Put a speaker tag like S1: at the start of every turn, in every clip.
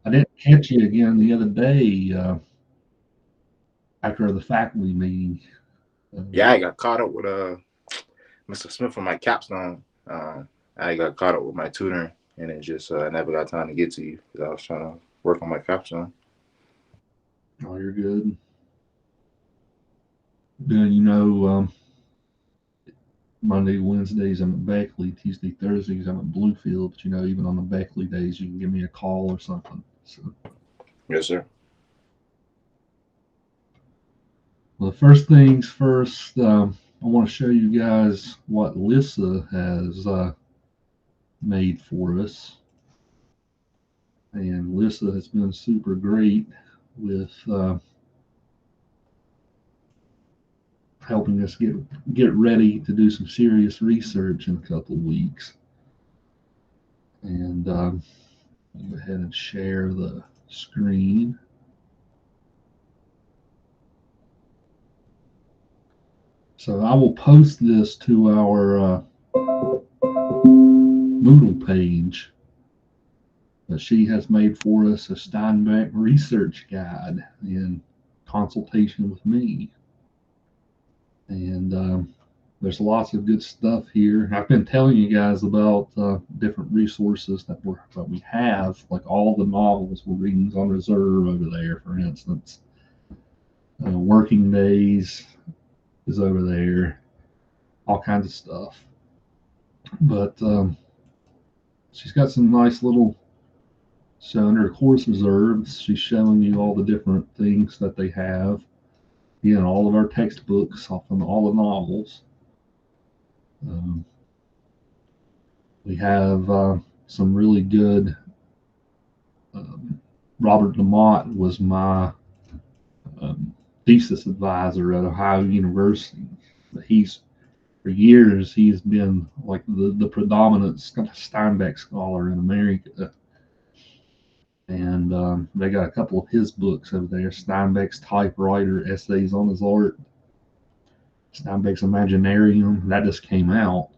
S1: I didn't catch you again the other day after the faculty meeting. Um,
S2: Yeah, I got caught up with Mr. Smith on my capstone. I got caught up with my tutoring, and it just never got time to get to you because I was trying to work on my capstone.
S1: oh, you're good. Then you know, Monday, Wednesdays I'm at Beckley. Tuesday, Thursdays I'm at Bluefield. But you know, even on the Beckley days, you can give me a call or something. So,
S2: Yes, sir.
S1: well, the first things first, I want to show you guys what Lissa has made for us. And Lissa has been super great with helping us get ready to do some serious research in a couple of weeks. And go ahead and share the screen. So I will post this to our Moodle page that she has made for us a Steinbeck research guide in consultation with me. And there's lots of good stuff here. I've been telling you guys about different resources that we have, like all the novels we're reading on reserve over there, for instance. Working Days is over there, all kinds of stuff. But she's got some nice little. So under course reserves, she's showing you all the different things that they have. You know, all of our textbooks, often all the novels. Um, we have some really good. Um, Robert Lamont was my um, thesis advisor at Ohio University. He's for years he's been like the predominant Steinbeck scholar in America, and they got a couple of his books over there: Steinbeck's Typewriter, Essays on His Art, Steinbeck's Imaginarium. That just came out,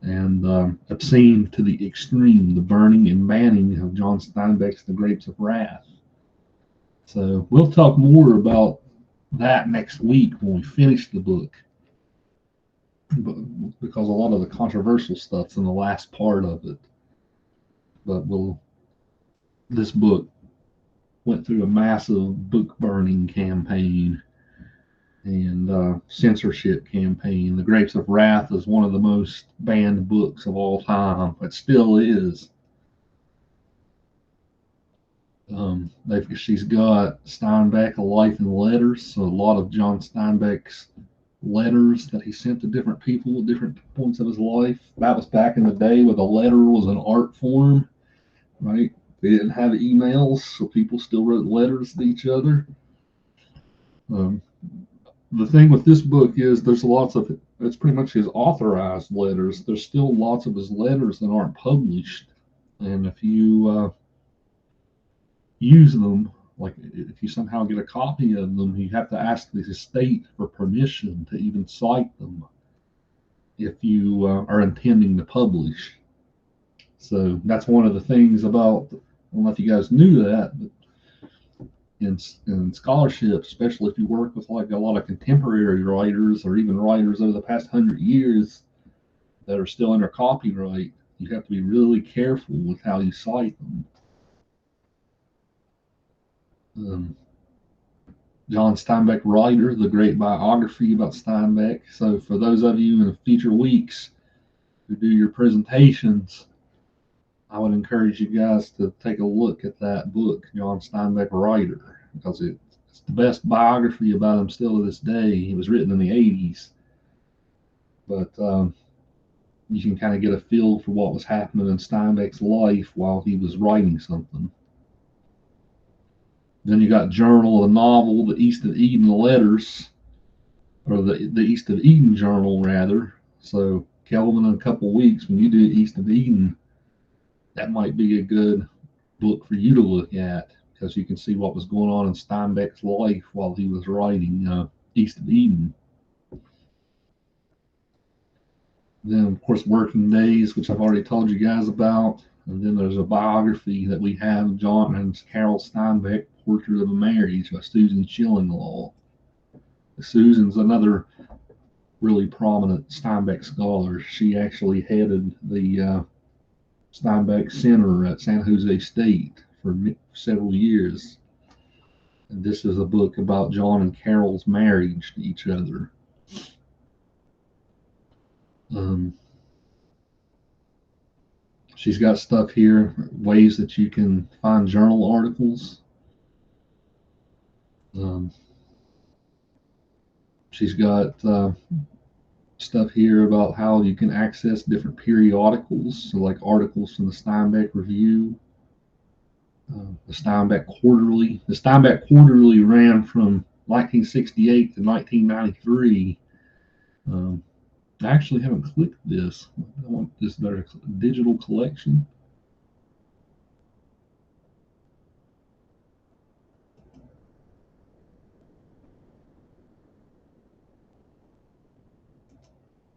S1: and Obscene to the Extreme: The Burning and Banning of John Steinbeck's The Grapes of Wrath. So we'll talk more about that next week when we finish the book, because a lot of the controversial stuff's in the last part of it. But this book went through a massive book burning campaign and censorship campaign. The Grapes of Wrath is one of the most banned books of all time. It still is. She's got Steinbeck, A Life in Letters, so a lot of John Steinbeck's letters that he sent to different people at different points of his life. That was back in the day where the letter was an art form, right? They didn't have emails, so people still wrote letters to each other. Um, the thing with this book is there's lots of it's pretty much his authorized letters. There's still lots of his letters that aren't published, and if you use them, like if you somehow get a copy of them, you have to ask the estate for permission to even cite them if you are intending to publish. So that's one of the things about. I don't know if you guys knew that, but in scholarship, especially if you work with like a lot of contemporary writers or even writers over the past 100 years that are still under copyright, you have to be really careful with how you cite them. Um, John Steinbeck Writer, the great biography about Steinbeck. So for those of you in future weeks who do your presentations, I would encourage you guys to take a look at that book, John Steinbeck Writer, because it's the best biography about him still to this day. It was written in the 80s, but you can kind of get a feel for what was happening in Steinbeck's life while he was writing something. Then you got Journal, the novel, the East of Eden letters, or the East of Eden journal, rather. So, Kelvin, in a couple of weeks, when you do East of Eden, that might be a good book for you to look at because you can see what was going on in Steinbeck's life while he was writing East of Eden. Then, of course, Working Days, which I've already told you guys about. And then there's a biography that we have, John and Carol Steinbeck, Portrait of a Marriage by Susan Schillinglaw. Susan's another really prominent Steinbeck scholar. She actually headed the Steinbeck Center at San Jose State for several years. And this is a book about John and Carol's marriage to each other. She's got stuff here, ways that you can find journal articles. She's got stuff here about how you can access different periodicals, so like articles from the Steinbeck Review, the Steinbeck Quarterly. The Steinbeck Quarterly ran from 1968 to 1993. I actually haven't clicked this. I want this better digital collection.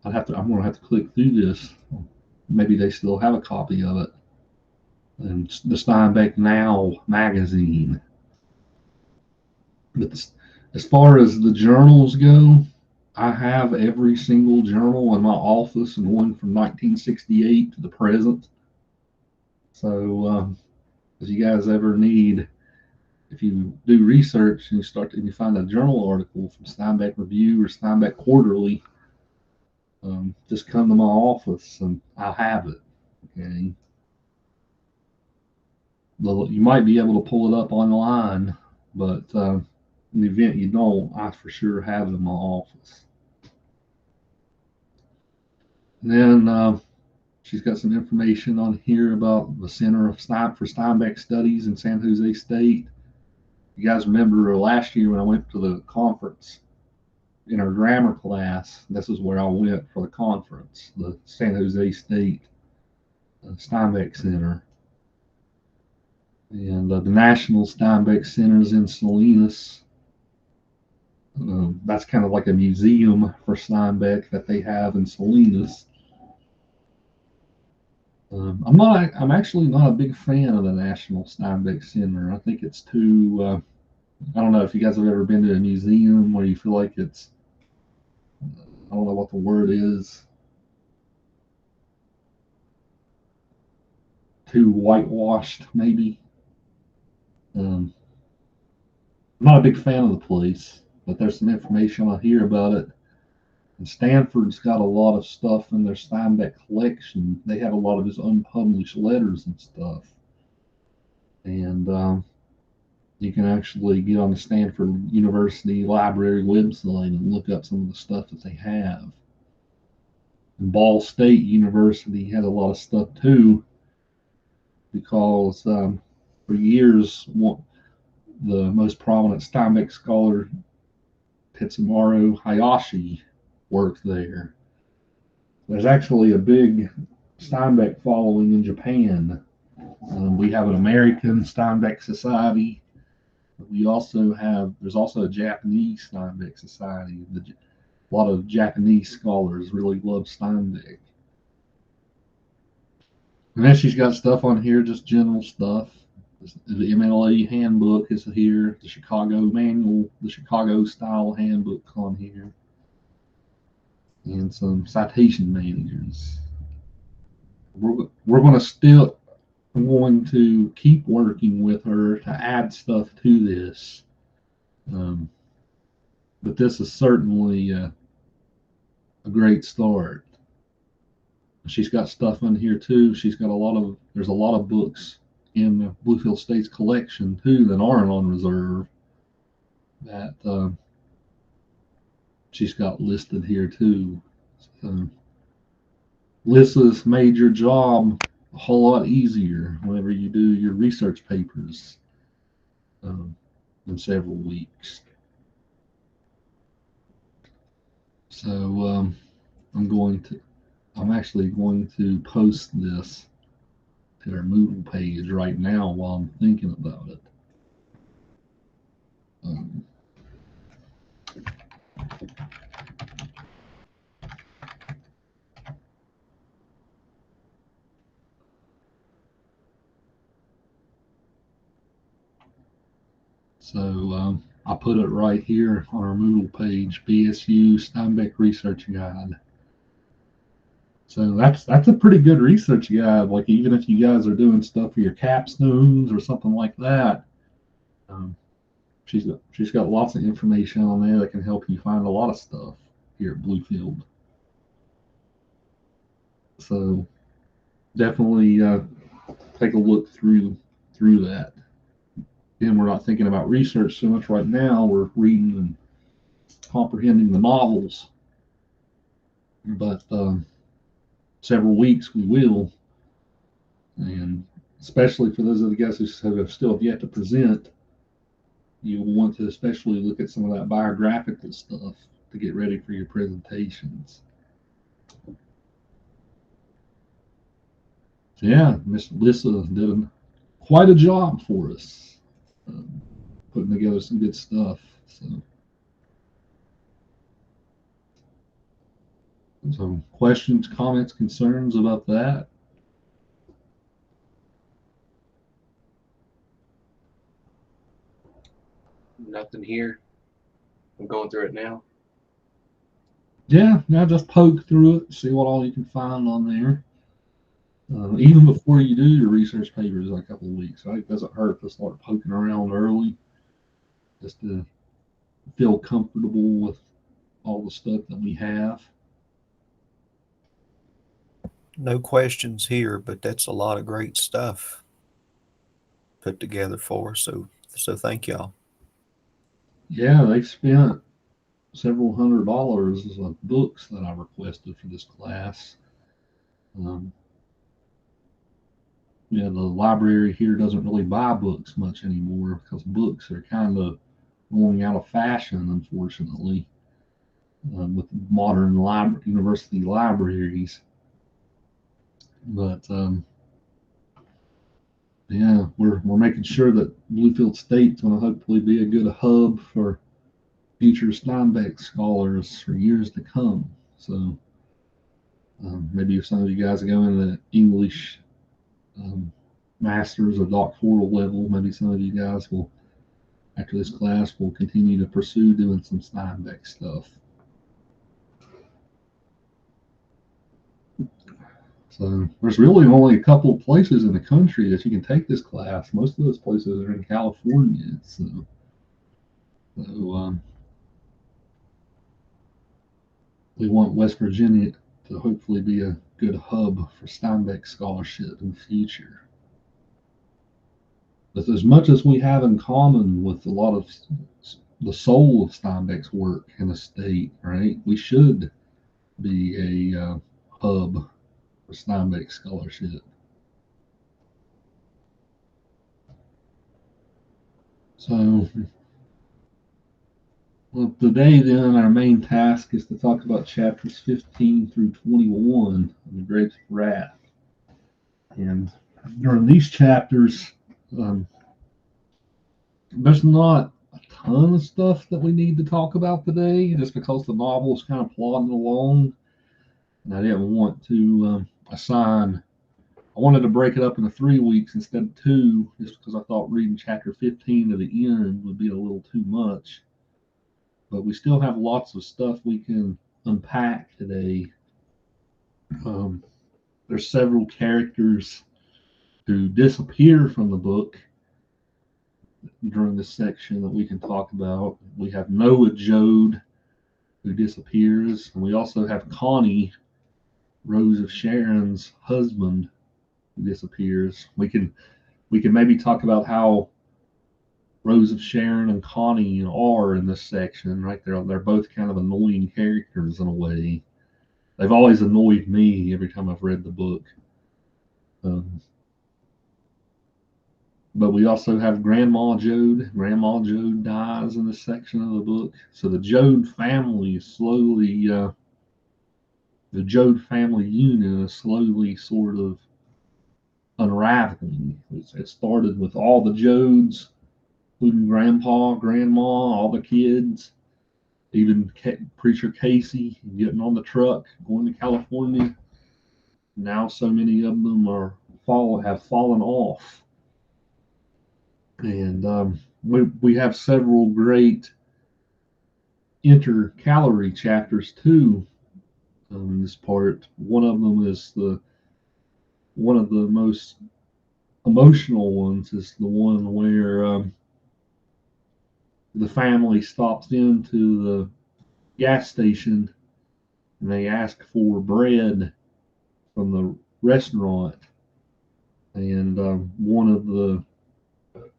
S1: I'm gonna have to click through this. Maybe they still have a copy of it. And the Steinbeck Now magazine. But as far as the journals go, I have every single journal in my office going from 1968 to the present. So if you guys ever need, if you do research and you find a journal article from Steinbeck Review or Steinbeck Quarterly, just come to my office and I'll have it. Okay. You might be able to pull it up online, but in the event you don't, I for sure have it in my office. And then she's got some information on here about the Center for Steinbeck Studies in San Jose State. You guys remember last year when I went to the conference in our grammar class, this is where I went for the conference, the San Jose State Steinbeck Center. And the National Steinbeck Center is in Salinas. That's kind of like a museum for Steinbeck that they have in Salinas. I'm actually not a big fan of the National Steinbeck Center. I think it's too. I don't know if you guys have ever been to a museum where you feel like it's. I don't know what the word is. Too whitewashed, maybe. I'm not a big fan of the place, but there's some information on here about it. And Stanford's got a lot of stuff in their Steinbeck collection. They have a lot of his unpublished letters and stuff. And you can actually get on the Stanford University Library website and look up some of the stuff that they have. And Ball State University had a lot of stuff too, because for years, the most prominent Steinbeck scholar, Tetsumaru Hayashi, worked there. There's actually a big Steinbeck following in Japan. We have an American Steinbeck Society. There's also a Japanese Steinbeck Society. A lot of Japanese scholars really love Steinbeck. And then she's got stuff on here, just general stuff. The MLA handbook is here, the Chicago manual, the Chicago style handbook on here, and some citation managers. I'm going to keep working with her to add stuff to this. But this is certainly a great start. She's got stuff in here too. There's a lot of books in the Bluefield State's collection too that aren't on reserve that she's got listed here too. So Lissa's made your job a whole lot easier whenever you do your research papers in several weeks. So I'm actually going to post this to our Moodle page right now while I'm thinking about it. So I put it right here on our Moodle page, BSU Steinbeck Research Guide. So that's a pretty good research guide. Like even if you guys are doing stuff for your capstones or something like that, um, she's got lots of information on there that can help you find a lot of stuff here at Bluefield. So definitely take a look through that. Again, we're not thinking about research so much right now. We're reading and comprehending the novels, but several weeks we will, and especially for those of the guys who have still yet to present, you'll want to especially look at some of that biographical stuff to get ready for your presentations. So yeah, Miss Lissa did quite a job for us, um, putting together some good stuff. So questions, comments, concerns about that?
S3: Nothing here. I'm going through it now.
S1: Yeah, just poke through it, see what all you can find on there. Even before you do your research papers in a couple of weeks, right? It doesn't hurt to start poking around early, just to feel comfortable with all the stuff that we have.
S4: No questions here, but that's a lot of great stuff put together for us. So thank y'all.
S1: Yeah, they spent several $100s of books that I requested for this class. Um, yeah, the library here doesn't really buy books much anymore because books are kind of going out of fashion, unfortunately, with modern university libraries. But yeah, we're making sure that Bluefield State's going to hopefully be a good hub for future Steinbeck scholars for years to come. So maybe if some of you guys are going to English master's or doctoral level, maybe some of you guys will, after this class, will continue to pursue doing some Steinbeck stuff. So there's really only a couple of places in the country that you can take this class. Most of those places are in California. So we want West Virginia to hopefully be a good hub for Steinbeck scholarship in the future. But as much as we have in common with a lot of the soul of Steinbeck's work in the state, right? We should be a hub for Steinbeck scholarship. So, well, today then our main task is to talk about chapters 15 through 21 of the Grapes of Wrath. And during these chapters, there's not a ton of stuff that we need to talk about today, just because the novel is kind of plodding along, and I didn't want to assign. I wanted to break it up into 3 weeks instead of 2, just because I thought reading chapter 15 to the end would be a little too much. But we still have lots of stuff we can unpack today. There's several characters who disappear from the book during this section that we can talk about. We have Noah Jode, who disappears, and we also have Connie, Rose of Sharon's husband, who disappears. We can maybe talk about how Rose of Sharon and Connie are in this section, right? They're both kind of annoying characters in a way. They've always annoyed me every time I've read the book. But we also have Grandma Jode. Grandma Jode dies in this section of the book. So the Jode family is slowly, the Jode family unit is slowly sort of unraveling. It started with all the Jodes, including Grandpa, Grandma, all the kids, even Preacher Casey getting on the truck, going to California. Now so many of them have fallen off. And we have several great intercalary chapters too in this part. One of them is one of the most emotional ones is the one where the family stops into the gas station and they ask for bread from the restaurant, and one of the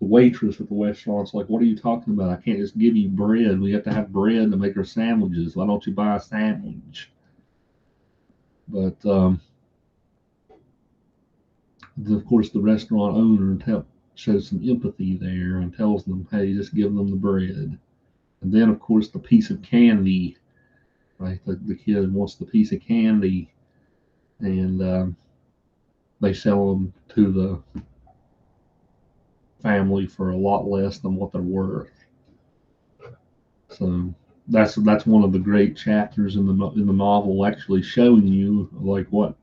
S1: waitress at the restaurant's like, "What are you talking about? I can't just give you bread. We have to have bread to make our sandwiches. Why don't you buy a sandwich?" But of course, the restaurant owner shows some empathy there and tells them, "Hey, just give them the bread." And then, of course, the piece of candy, right? The kid wants the piece of candy, and they sell them to the family for a lot less than what they're worth. So that's one of the great chapters in the novel, actually showing you like what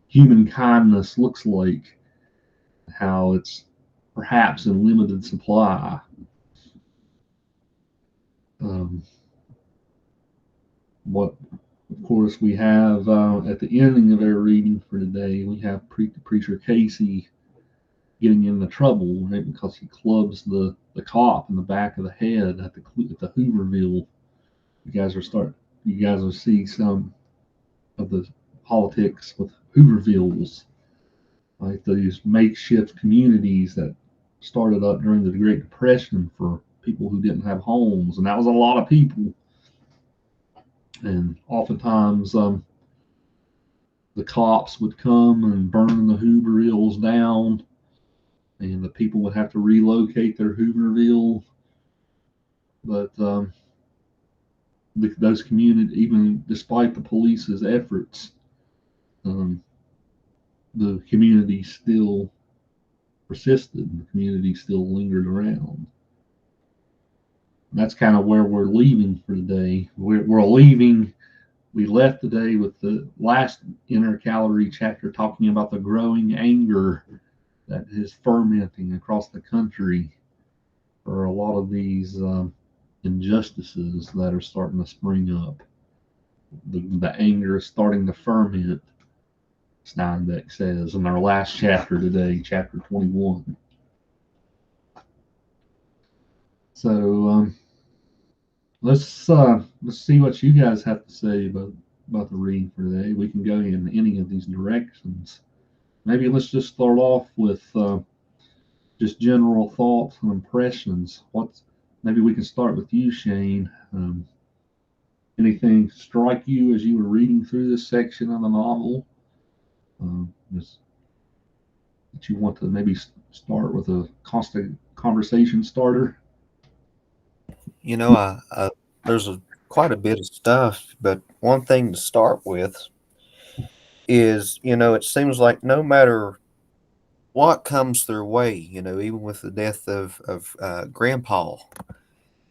S1: human kindness looks like, how it's perhaps in limited supply. Um, what, of course, we have at the ending of our reading for today, we have Preacher Casey getting into trouble, right, because he clubs the cop in the back of the head at the Hooverville. You guys will see some of the politics with Hoovervilles, like these makeshift communities that started up during the Great Depression for people who didn't have homes, and that was a lot of people. And oftentimes, the cops would come and burn the Hoovervilles down, and the people would have to relocate their Hooverville. But those communities, even despite the police's efforts, um, the community still persisted. The community still lingered around. And that's kind of where we're leaving for today. We're leaving. We left today with the last intercalary chapter talking about the growing anger that is fermenting across the country for a lot of these injustices that are starting to spring up. The anger is starting to ferment, Steinbeck says in our last chapter today, chapter 21. So let's see what you guys have to say about the reading for today. We can go in any of these directions. Maybe let's just start off with just general thoughts and impressions. Maybe we can start with you, Shane. Anything strike you as you were reading through this section of the novel? Just that you want to maybe start with a constant conversation starter?
S4: You know, there's quite a bit of stuff, but one thing to start with is, it seems like no matter what comes their way, even with the death of Grandpa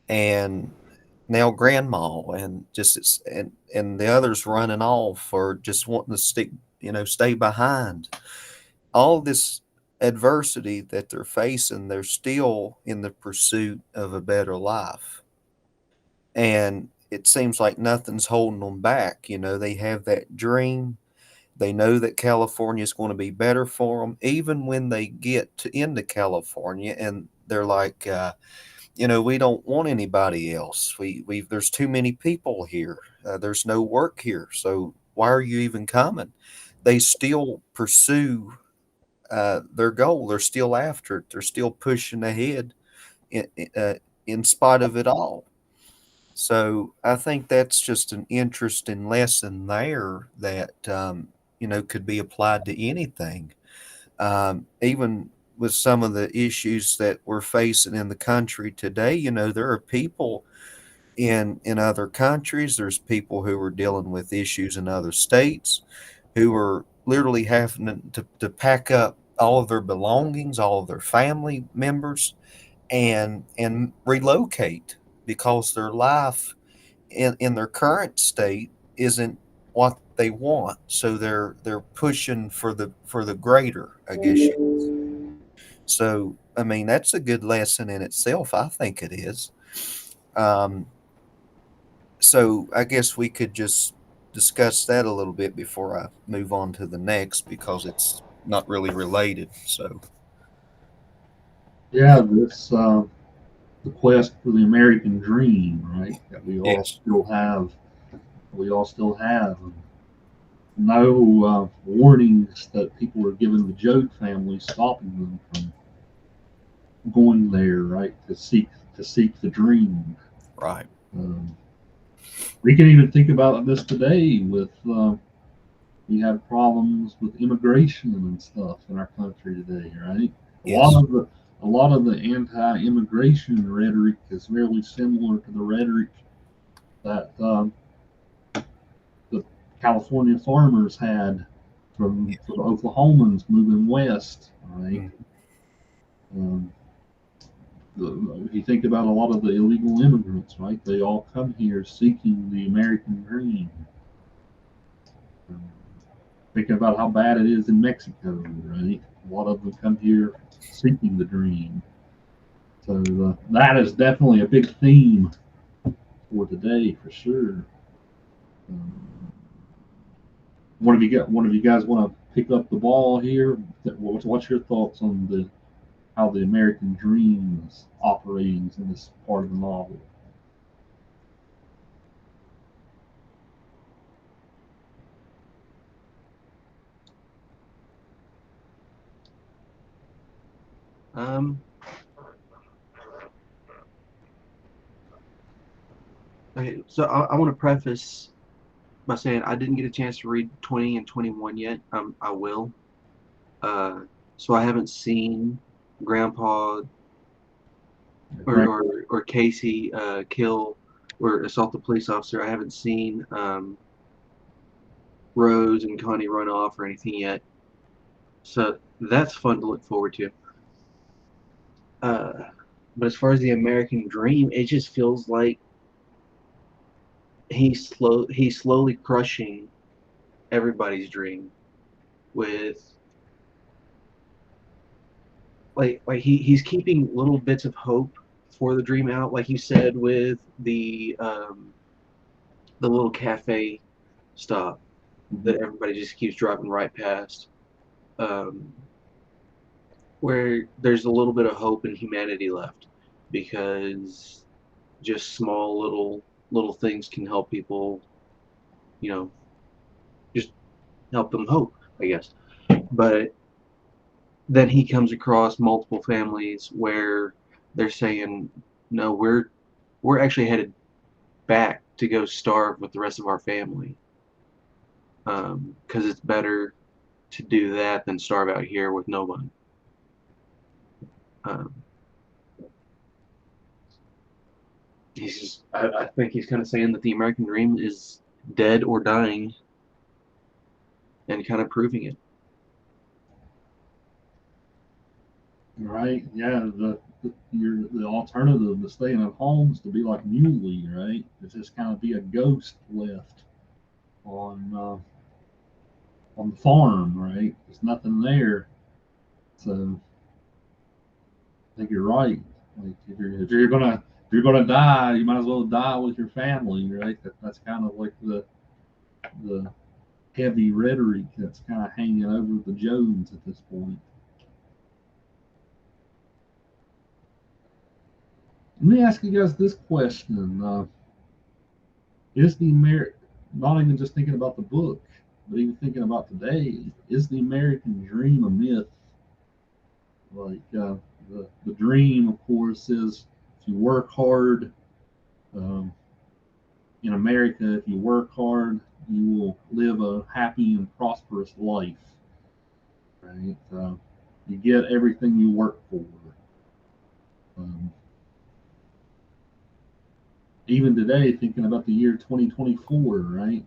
S4: and now Grandma, and just and the others running off or just wanting to stay behind, all this adversity that they're facing, they're still in the pursuit of a better life. And it seems like nothing's holding them back. They have that dream. They know that California is going to be better for them, even when they get into California and they're like, we don't want anybody else. There's too many people here. There's no work here. So why are you even coming? They still pursue their goal. They're still after it. They're still pushing ahead in spite of it all. So I think that's just an interesting lesson there that could be applied to anything. Even with some of the issues that we're facing in the country today, there are people in other countries. There's people who are dealing with issues in other states who are literally having to pack up all of their belongings, all of their family members, and relocate because their life in their current state isn't what they want. So they're pushing for the greater, I guess you. So I mean, that's a good lesson in itself. I think it is. Um, so I guess we could just discuss that a little bit before I move on to the next because it's not really related. So,
S1: Yeah, this the quest for the American dream, right? That we all
S4: yes,
S1: still have. We all still have. No warnings that people were giving the Joad family, stopping them from going there, right, to seek the dream.
S4: right.
S1: Um, we can even think about this today with we have problems with immigration and stuff in our country today, right? A lot
S4: Yes,
S1: of the a lot of the anti-immigration rhetoric is really similar to the rhetoric that the California farmers had from
S4: yes.
S1: for the Oklahomans moving west, right?
S4: Mm.
S1: Um, if you think about a lot of the illegal immigrants, right? They all come here seeking the American dream. Um, thinking about how bad it is in Mexico, right? A lot of them come here seeking the dream. So that is definitely a big theme for today, for sure. Um, one of you guys want to pick up the ball here? What's your thoughts on the how the American dream is operating in this part of the novel?
S3: Um, okay, so I want to preface by saying I didn't get a chance to read 20 and 21 yet. I will. Uh, so I haven't seen Grandpa
S1: Grant,
S3: or Casey kill or assault the police officer. I haven't seen Rose and Connie run off or anything yet. So that's fun to look forward to. Uh, but as far as the American dream, it just feels like he's slowly crushing everybody's dream with he's keeping little bits of hope for the dream out, like you said with the little cafe stop that everybody just keeps driving right past, um, where there's a little bit of hope and humanity left because just small little things can help people, you know, just help them hope, I guess. But then he comes across multiple families where they're saying, no, we're actually headed back to go starve with the rest of our family, because it's better to do that than starve out here with nobody. Um, I think he's kind of saying that the American dream is dead or dying, and kind of proving it.
S1: right? Yeah, the alternative to staying at home is to be like Muley, right? It's just kind of be a ghost left on on the farm, right? There's nothing there, so I think you're right. Like if you're gonna die, you might as well die with your family, right? That's kind of like the heavy rhetoric that's kind of hanging over the Jones at this point. Let me ask you guys this question: Is the not even just thinking about the book, but even thinking about today, is the American dream a myth? Like the dream, of course, is if you work hard. Um, in America, if you work hard, you will live a happy and prosperous life. Right? You get everything you work for. Um, even today, thinking about the year 2024, right?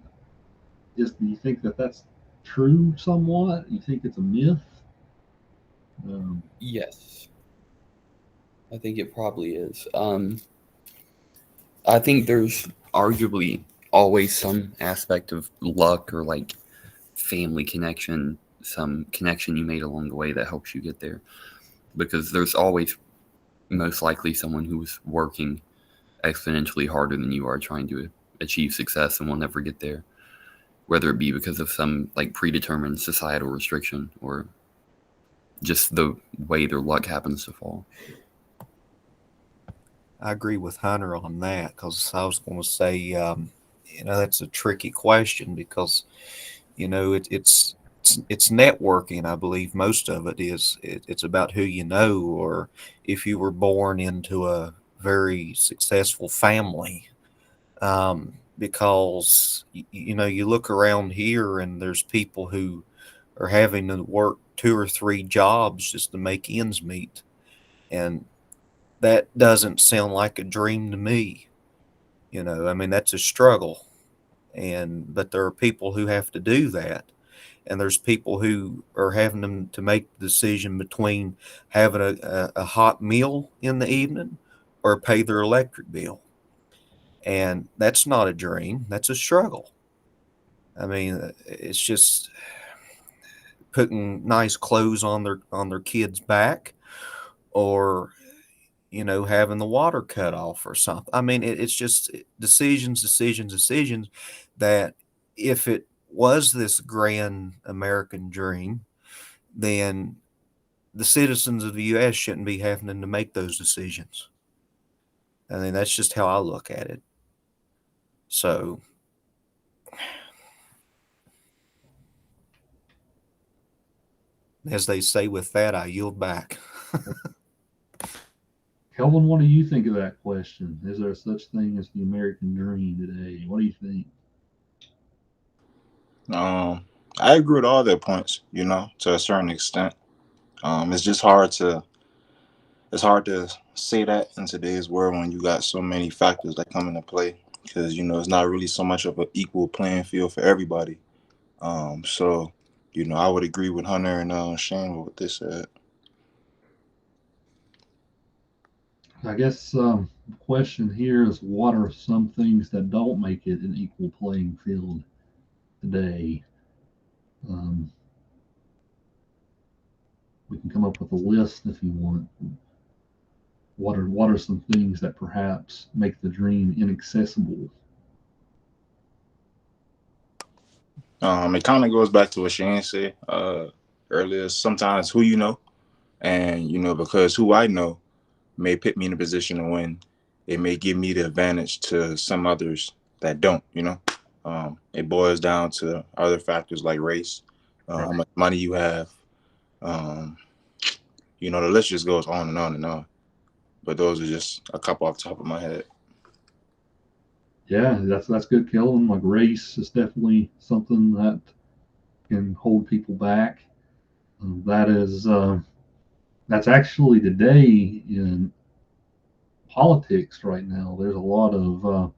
S1: Do you think that that's true somewhat? You think it's a myth? Um,
S5: Yes, I think it probably is. I think there's arguably always some aspect of luck or like family connection, some connection you made along the way that helps you get there. because there's always most likely someone who is working exponentially harder than you are trying to achieve success and will never get there, whether it be because of some like predetermined societal restriction or just the way their luck happens to fall.
S4: I agree with Hunter on that because I was going to say, that's a tricky question because, it's networking. I believe most of it is it's about who you know, or if you were born into a very successful family. Because you look around here and there's people who are having to work 2 or 3 jobs just to make ends meet, and that doesn't sound like a dream to me. I mean, that's a struggle, but there are people who have to do that, and there's people who are having them to make the decision between having a hot meal in the evening or pay their electric bill, and that's not a dream, that's a struggle. I mean, it's just putting nice clothes on their kids back, or having the water cut off or something. I mean, it's just decisions that if it was this grand American dream, then the citizens of the U.S. shouldn't be having to make those decisions. I mean, that's just how I look at it. So, as they say with that, I yield back.
S1: Kelvin, what do you think of that question? Is there such thing as the American dream today? What do you think?
S2: I agree with all their points, to a certain extent. It's just hard to say that in today's world when you got so many factors that come into play, because it's not really so much of an equal playing field for everybody. So I would agree with Hunter and Shane with what they said.
S1: I guess the question here is, what are some things that don't make it an equal playing field today? We can come up with a list if you want. What are some things that perhaps make the dream inaccessible?
S2: It kind of goes back to what Shane said earlier. Sometimes who you know, and because who I know may put me in a position to win, it may give me the advantage to some others that don't. It boils down to other factors like race, how much money you have. The list just goes on and on and on. But those are just a couple off the top of my head.
S1: Yeah, that's good, Kelvin. Like, race is definitely something that can hold people back. That's actually today in politics right now. There's a lot of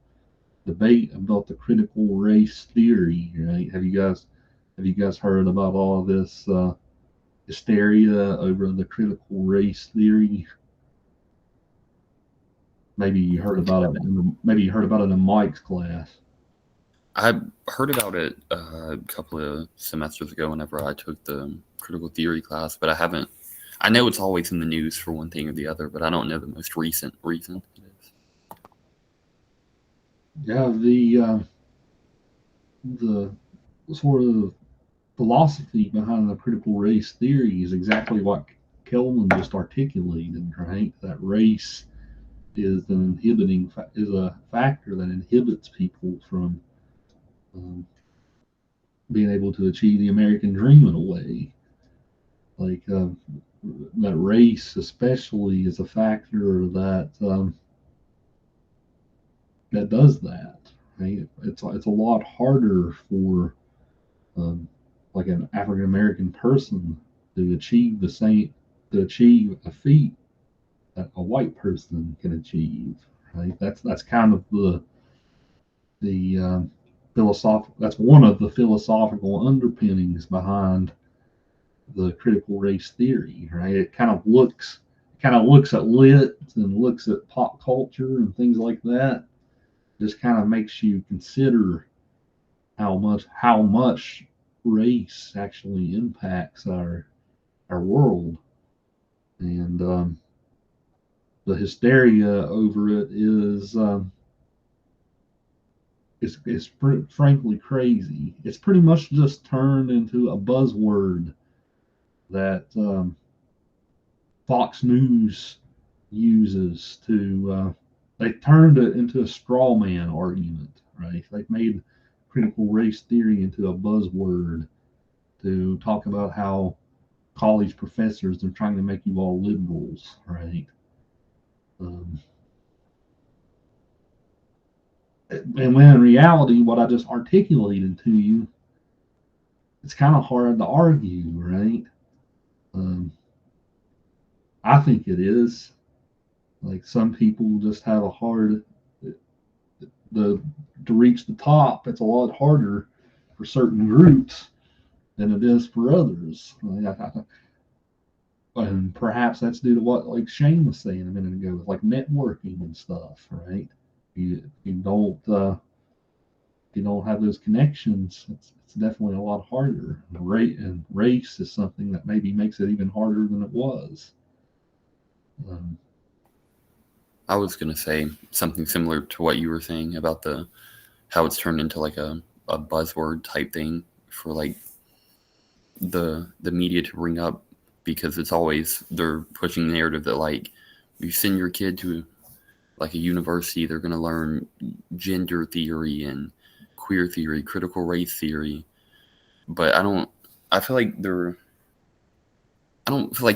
S1: debate about the critical race theory. Right? Have you guys heard about all this hysteria over the critical race theory? Maybe you heard about it. In Mike's class.
S5: I heard about it a couple of semesters ago whenever I took the critical theory class, but I know it's always in the news for one thing or the other, but I don't know the most recent reason it is.
S1: Yeah, the sort of philosophy behind the critical race theory is exactly what Kelvin just articulated, right? That race is a factor that inhibits people from um, being able to achieve the American dream in a way. Like that race, especially, is a factor that does that. Right? It's a lot harder for like an African American person to achieve a feat that a white person can achieve. Right? That's kind of the philosophical. That's one of the philosophical underpinnings behind the critical race theory. Right? It kind of looks at lit and looks at pop culture and things like that. Just kind of makes you consider how much race actually impacts our world. And the hysteria over it is frankly crazy. It's pretty much just turned into a buzzword that Fox News uses to. They turned it into a straw man argument, right? They've made critical race theory into a buzzword to talk about how college professors are trying to make you all liberals, right? Um, and when in reality, what I just articulated to you, it's kind of hard to argue, right? Um, I think it is. Like some people just have a hard the to reach the top. It's a lot harder for certain groups than it is for others. And perhaps that's due to what, like Shane was saying a minute ago, with like networking and stuff, right? You don't you don't have those connections, it's definitely a lot harder. And race is something that maybe makes it even harder than it was.
S5: I was gonna say something similar to what you were saying about how it's turned into like a buzzword type thing for like the media to bring up, because it's always they're pushing the narrative that like you send your kid to like a university, they're gonna learn gender theory and queer theory, critical race theory. But I don't feel like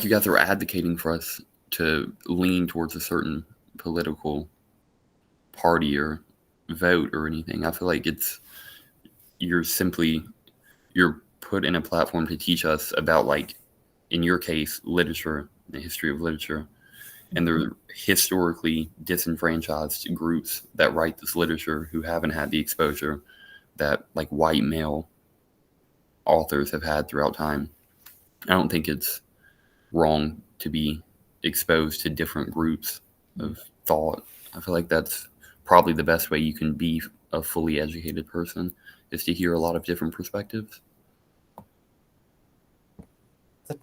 S5: you guys are advocating for us to lean towards a certain political party or vote or anything. I feel like you're put in a platform to teach us about, like, in your case, literature, the history of literature, and they're historically disenfranchised groups that write this literature who haven't had the exposure that like white male authors have had throughout time. I don't think it's wrong to be exposed to different groups of thought. I feel like that's probably the best way you can be a fully educated person, is to hear a lot of different perspectives.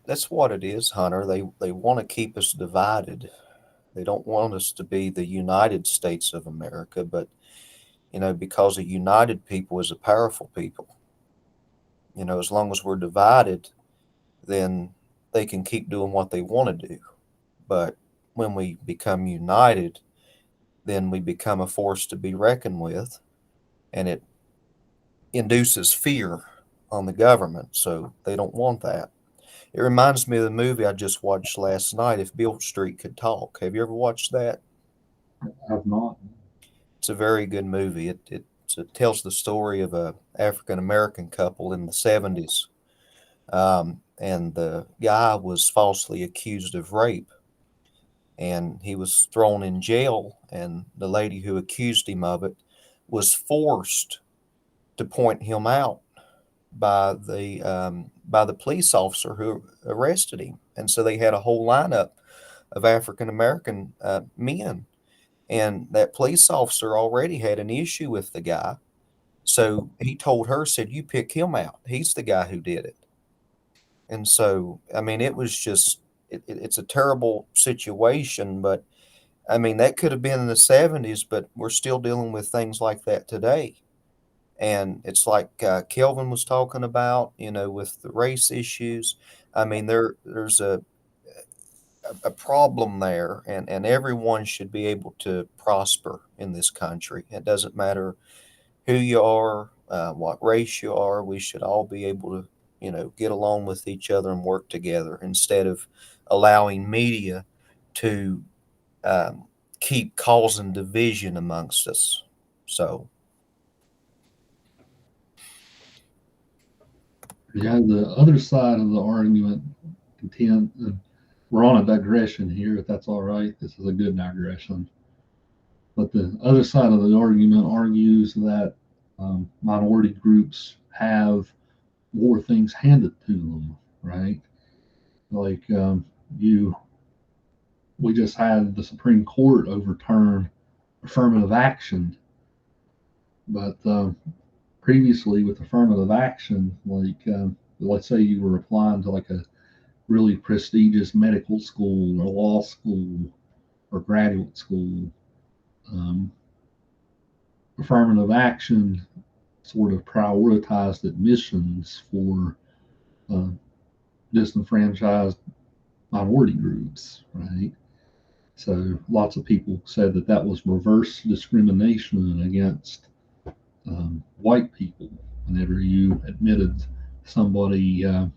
S4: That's what it is, Hunter. They want to keep us divided. They don't want us to be the United States of America, but because a united people is a powerful people. As long as we're divided, then they can keep doing what they want to do. But when we become united, then we become a force to be reckoned with, and it induces fear on the government. So they don't want that. It reminds me of the movie I just watched last night, If Beale Street Could Talk. Have you ever watched that?
S1: Have not.
S4: It's a very good movie. It tells the story of a African American couple in the 70s. And the guy was falsely accused of rape, and he was thrown in jail. And the lady who accused him of it was forced to point him out by the police officer who arrested him. And so they had a whole lineup of African American men, and that police officer already had an issue with the guy. So he told her, said, "You pick him out. He's the guy who did it." And so, I mean, it was just, it's a terrible situation, but I mean, that could have been in the 70s, but we're still dealing with things like that today. And it's like Kelvin was talking about, with the race issues. I mean, there's a problem there, and everyone should be able to prosper in this country. It doesn't matter who you are, what race you are. We should all be able to, get along with each other and work together, instead of allowing media to keep causing division amongst us. So,
S1: Yeah, the other side of the argument contend. We're on a digression here, if that's all right. This is a good digression. But the other side of the argument argues that minority groups have more things handed to them, right? Like we just had the Supreme Court overturn affirmative action, but previously with affirmative action, like let's say you were applying to like a really prestigious medical school or law school or graduate school. Affirmative action sort of prioritized admissions for disenfranchised minority groups, right? So lots of people said that that was reverse discrimination against white people whenever you admitted somebody as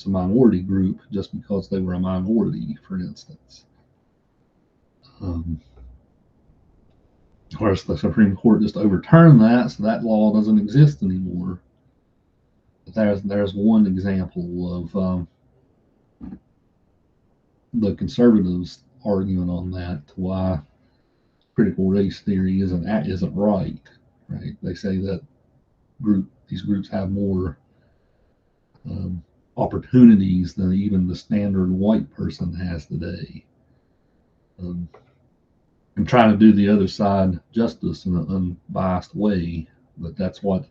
S1: a minority group just because they were a minority, for instance. Of course, the Supreme Court just overturned that, so that law doesn't exist anymore. But there's one example of the conservatives arguing on that, to why critical race theory isn't right. Right? They say that these groups have more opportunities than even the standard white person has today. I'm trying to do the other side justice in an unbiased way, but that's what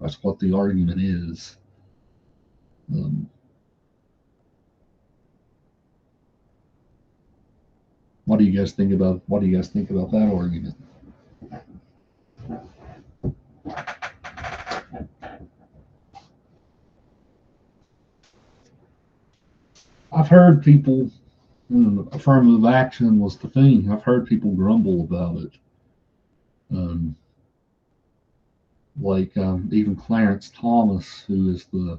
S1: the argument is. What do you guys think about that argument? I've heard people, affirmative action was the thing. I've heard people grumble about it. Even Clarence Thomas, who is the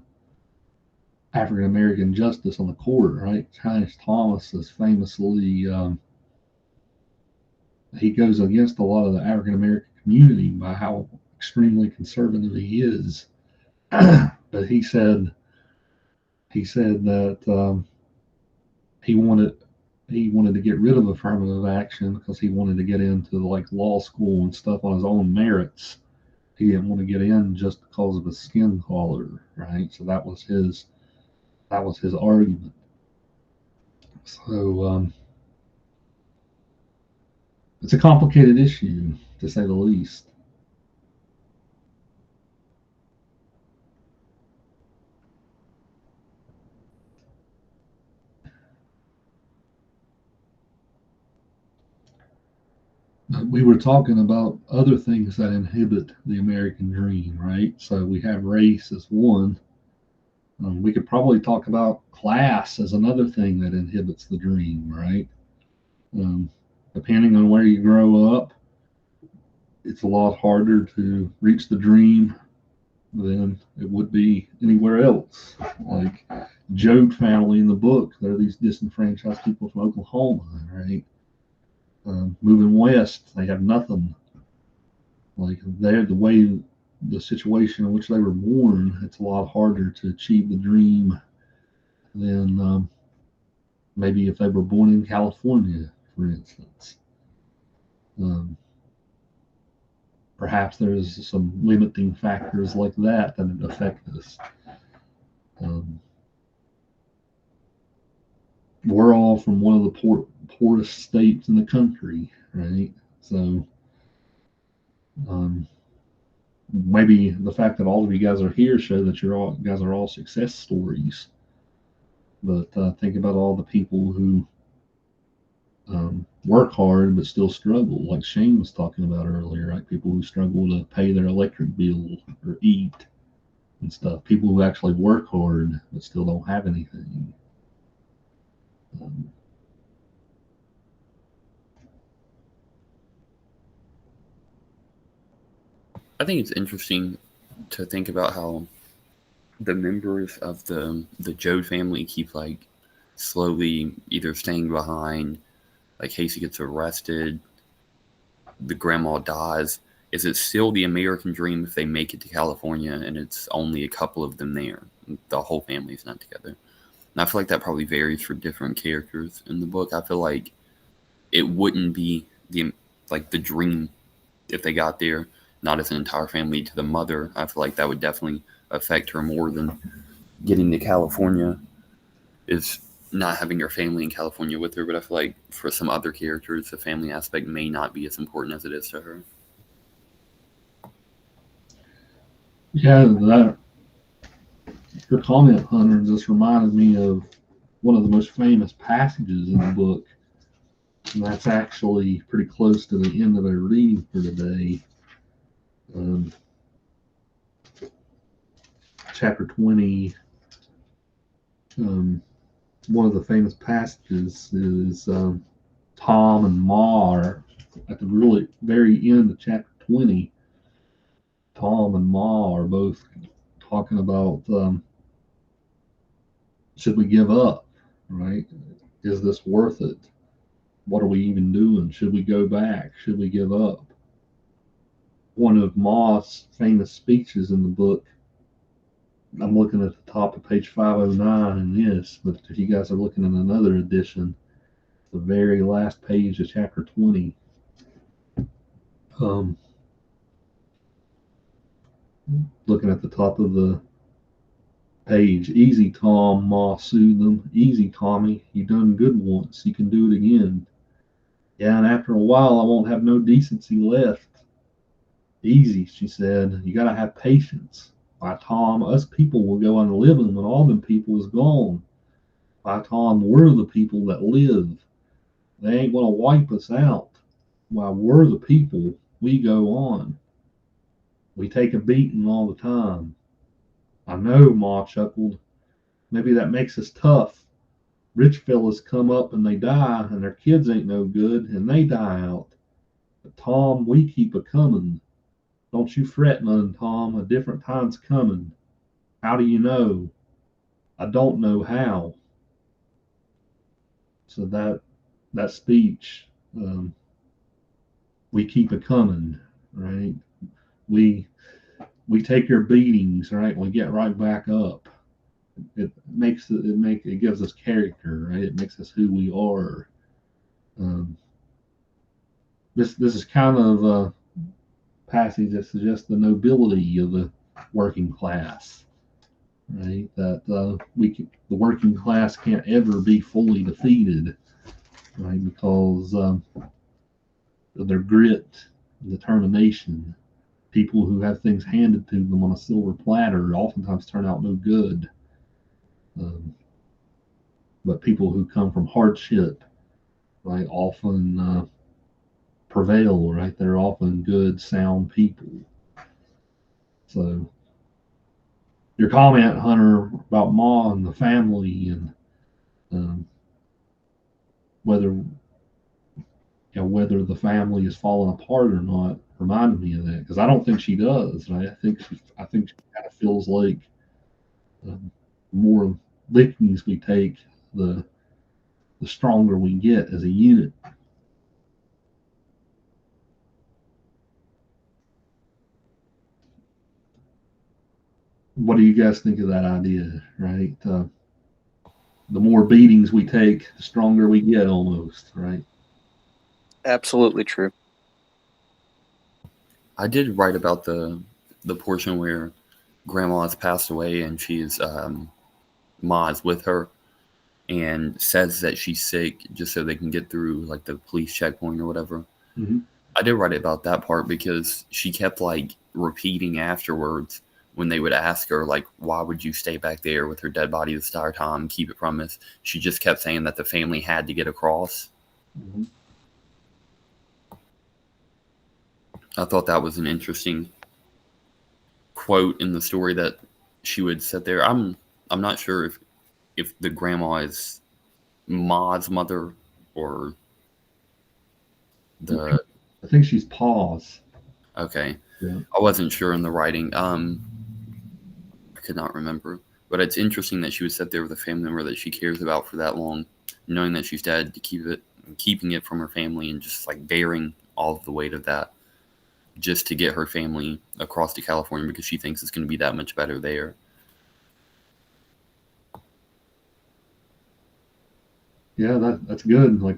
S1: African American justice on the court, right? Clarence Thomas is famously, he goes against a lot of the African American community by how extremely conservative he is. But he said that he wanted to get rid of affirmative action because he wanted to get into like law school and stuff on his own merits. He didn't want to get in just because of his skin color, right? So that was his argument. So it's a complicated issue, to say the least. We were talking about other things that inhibit the American dream, right? So we have race as one. We could probably talk about class as another thing that inhibits the dream, right? Depending on where you grow up, it's a lot harder to reach the dream than it would be anywhere else. Like Joad family in the book, they're these disenfranchised people from Oklahoma, right? Moving west, they have nothing. Like they're the situation in which they were born, it's a lot harder to achieve the dream than maybe if they were born in California, for instance. Perhaps there's some limiting factors like that affect us. We're all from one of the poorest states in the country, right? So maybe the fact that all of you guys are here show that you guys are all success stories. But think about all the people who work hard but still struggle, like Shane was talking about earlier, right? People who struggle to pay their electric bill or eat and stuff. People who actually work hard but still don't have anything.
S5: I think it's interesting to think about how the members of the Joad family keep like slowly either staying behind, like Casey gets arrested, the grandma dies. Is it still the American dream if they make it to California and it's only a couple of them there? The whole family's not together. And I feel like that probably varies for different characters in the book. I feel like it wouldn't be the dream if they got there, not as an entire family. To the mother, I feel like that would definitely affect her more than getting to California, is not having her family in California with her. But I feel like for some other characters, the family aspect may not be as important as it is to her.
S1: Yeah, your comment, Hunter, just reminded me of one of the most famous passages in the book, and that's actually pretty close to the end of our reading for today. Chapter 20, one of the famous passages is Tom and Ma are at the really very end of chapter 20. Tom and Ma are both talking about should we give up, right? Is this worth it? What are we even doing? Should we go back? Should we give up? One of Ma's famous speeches in the book, I'm looking at the top of page 509 in this, but if you guys are looking at another edition, the very last page of chapter 20, looking at the top of the page, easy Tom, Ma soothed them. Easy Tommy, you done good once, you can do it again. Yeah, and after a while I won't have no decency left. Easy, she said, you gotta have patience. Why, Tom, us people will go on living when all them people is gone. Why, Tom, we're the people that live. They ain't gonna wipe us out. Why, we're the people. We go on. We take a beating all the time. I know, Ma chuckled. Maybe that makes us tough. Rich fellas come up and they die, and their kids ain't no good, and they die out. But Tom, we keep a comin'. Don't you fret none, Tom. A different time's comin'. How do you know? I don't know how. So that speech, we keep a comin', right? We take our beatings, right? We get right back up. It gives us character, right? It makes us who we are. This is kind of a passage that suggests the nobility of the working class, right? That the working class can't ever be fully defeated, right? Because of their grit, and determination. People who have things handed to them on a silver platter oftentimes turn out no good. But people who come from hardship, right, often prevail, right? They're often good, sound people. So your comment, Hunter, about Ma and the family and whether whether the family is falling apart or not reminded me of that, because I don't think she does. Right? I think she kind of feels like the more lickings we take, the stronger we get as a unit. What do you guys think of that idea? Right? The more beatings we take, the stronger we get, almost. Right?
S6: Absolutely true.
S5: I did write about the portion where Grandma has passed away and she's Ma's with her and says that she's sick just so they can get through like the police checkpoint or whatever.
S1: Mm-hmm.
S5: I did write about that part because she kept like repeating afterwards when they would ask her like, why would you stay back there with her dead body this entire time, keep it from us? She just kept saying that the family had to get across.
S1: Mm-hmm.
S5: I thought that was an interesting quote in the story that she would sit there. I'm not sure if the grandma is Ma's mother or the.
S1: I think she's Pa's.
S5: Okay,
S1: yeah.
S5: I wasn't sure in the writing. I could not remember, but it's interesting that she would sit there with a family member that she cares about for that long, knowing that she's dead, to keeping it from her family and just like bearing all of the weight of that, just to get her family across to California because she thinks it's going to be that much better there.
S1: Yeah, that's good. Like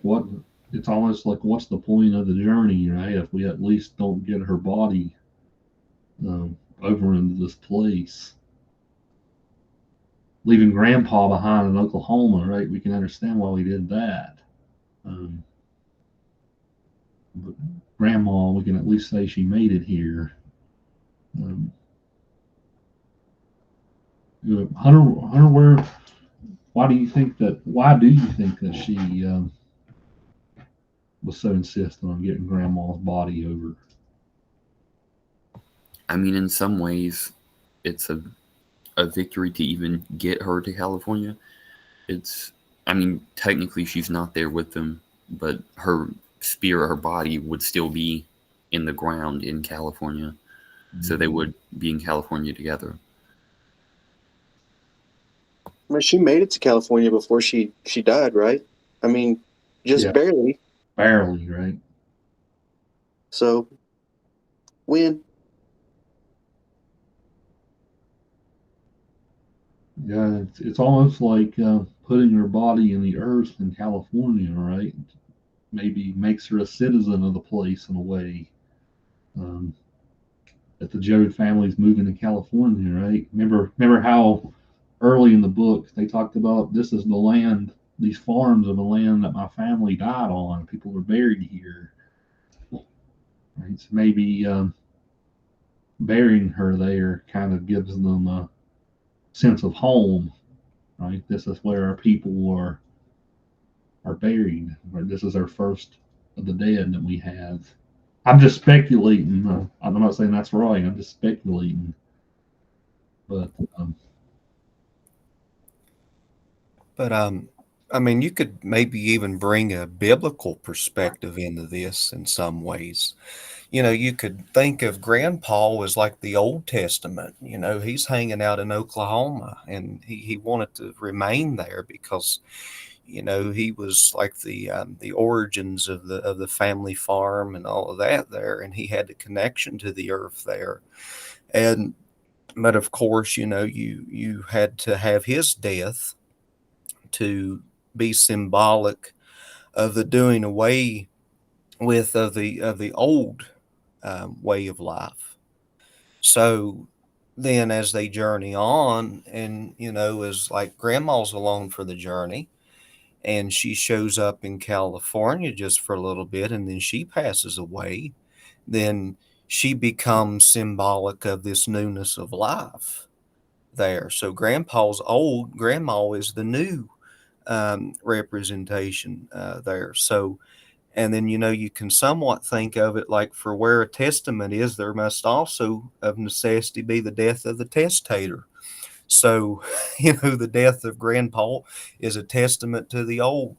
S1: it's almost like what's the point of the journey, right? If we at least don't get her body over into this place. Leaving Grandpa behind in Oklahoma, right? We can understand why we did that. But Grandma, we can at least say she made it here. Hunter, Why do you think that? Why do you think that she was so insistent on getting Grandma's body over?
S5: I mean, in some ways, it's a victory to even get her to California. It's, I mean, technically she's not there with them, but her spirit, her body would still be in the ground in California. So they would be in California together.
S6: I mean, she made it to California before she died, right? I mean, just
S1: Yeah.
S6: barely.
S1: Barely, right?
S6: So, win.
S1: Yeah, it's almost like putting her body in the earth in California, right? Maybe makes her a citizen of the place in a way. Um, that the Joe family's moving to California, right? Remember how early in the book they talked about this is the land, these farms are the land that my family died on. People were buried here, right? So maybe burying her there kind of gives them a sense of home, right? This is where our people are buried. Right? This is our first of the dead that we have. I'm just speculating. I'm not saying that's right. I'm just speculating. But
S4: I mean, you could maybe even bring a biblical perspective into this in some ways. You know, you could think of Grandpa as like the Old Testament. You know, he's hanging out in Oklahoma, and he wanted to remain there because, you know, he was like the origins of the family farm and all of that there, and he had a connection to the earth there. And but of course, you know, you had to have his death to be symbolic of the doing away with of the old way of life. So then, as they journey on, and you know, as like Grandma's along for the journey, and she shows up in California just for a little bit, and then she passes away, then she becomes symbolic of this newness of life there. So Grandpa's old, Grandma is the new representation there. So, and then, you know, you can somewhat think of it like for where a testament is, there must also of necessity be the death of the testator. So, you know, the death of Grandpa is a testament to the old,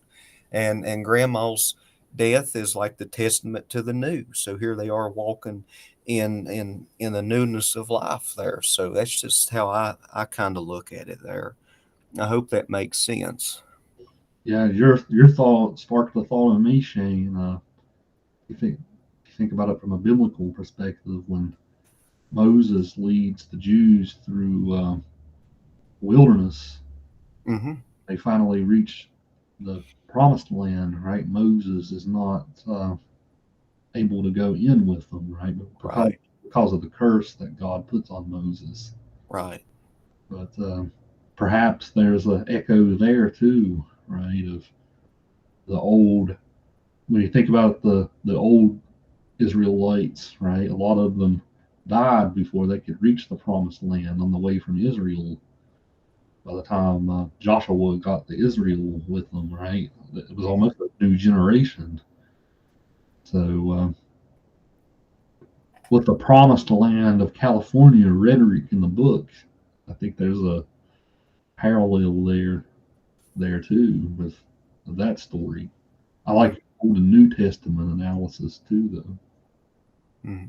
S4: and Grandma's death is like the testament to the new. So here they are walking in the newness of life there. So that's just how I kind of look at it there. I hope that makes sense.
S1: yeah, your thought sparked the thought in me, Shane. You think about it from a biblical perspective when Moses leads the Jews through wilderness,
S4: Mm-hmm.
S1: they finally reach the promised land, right? Moses is not able to go in with them, right?
S4: Right.
S1: Because of the curse that God puts on Moses.
S4: Right.
S1: But perhaps there's an echo there too, right? Of the old. When you think about the old Israelites, right? A lot of them died before they could reach the promised land on the way from Israel. By the time Joshua got to Israel with them, right? It was almost a new generation. So, with the promised land of California rhetoric in the book, I think there's a parallel there too with that story. I like Old and New Testament analysis too, though.
S4: Mm-hmm.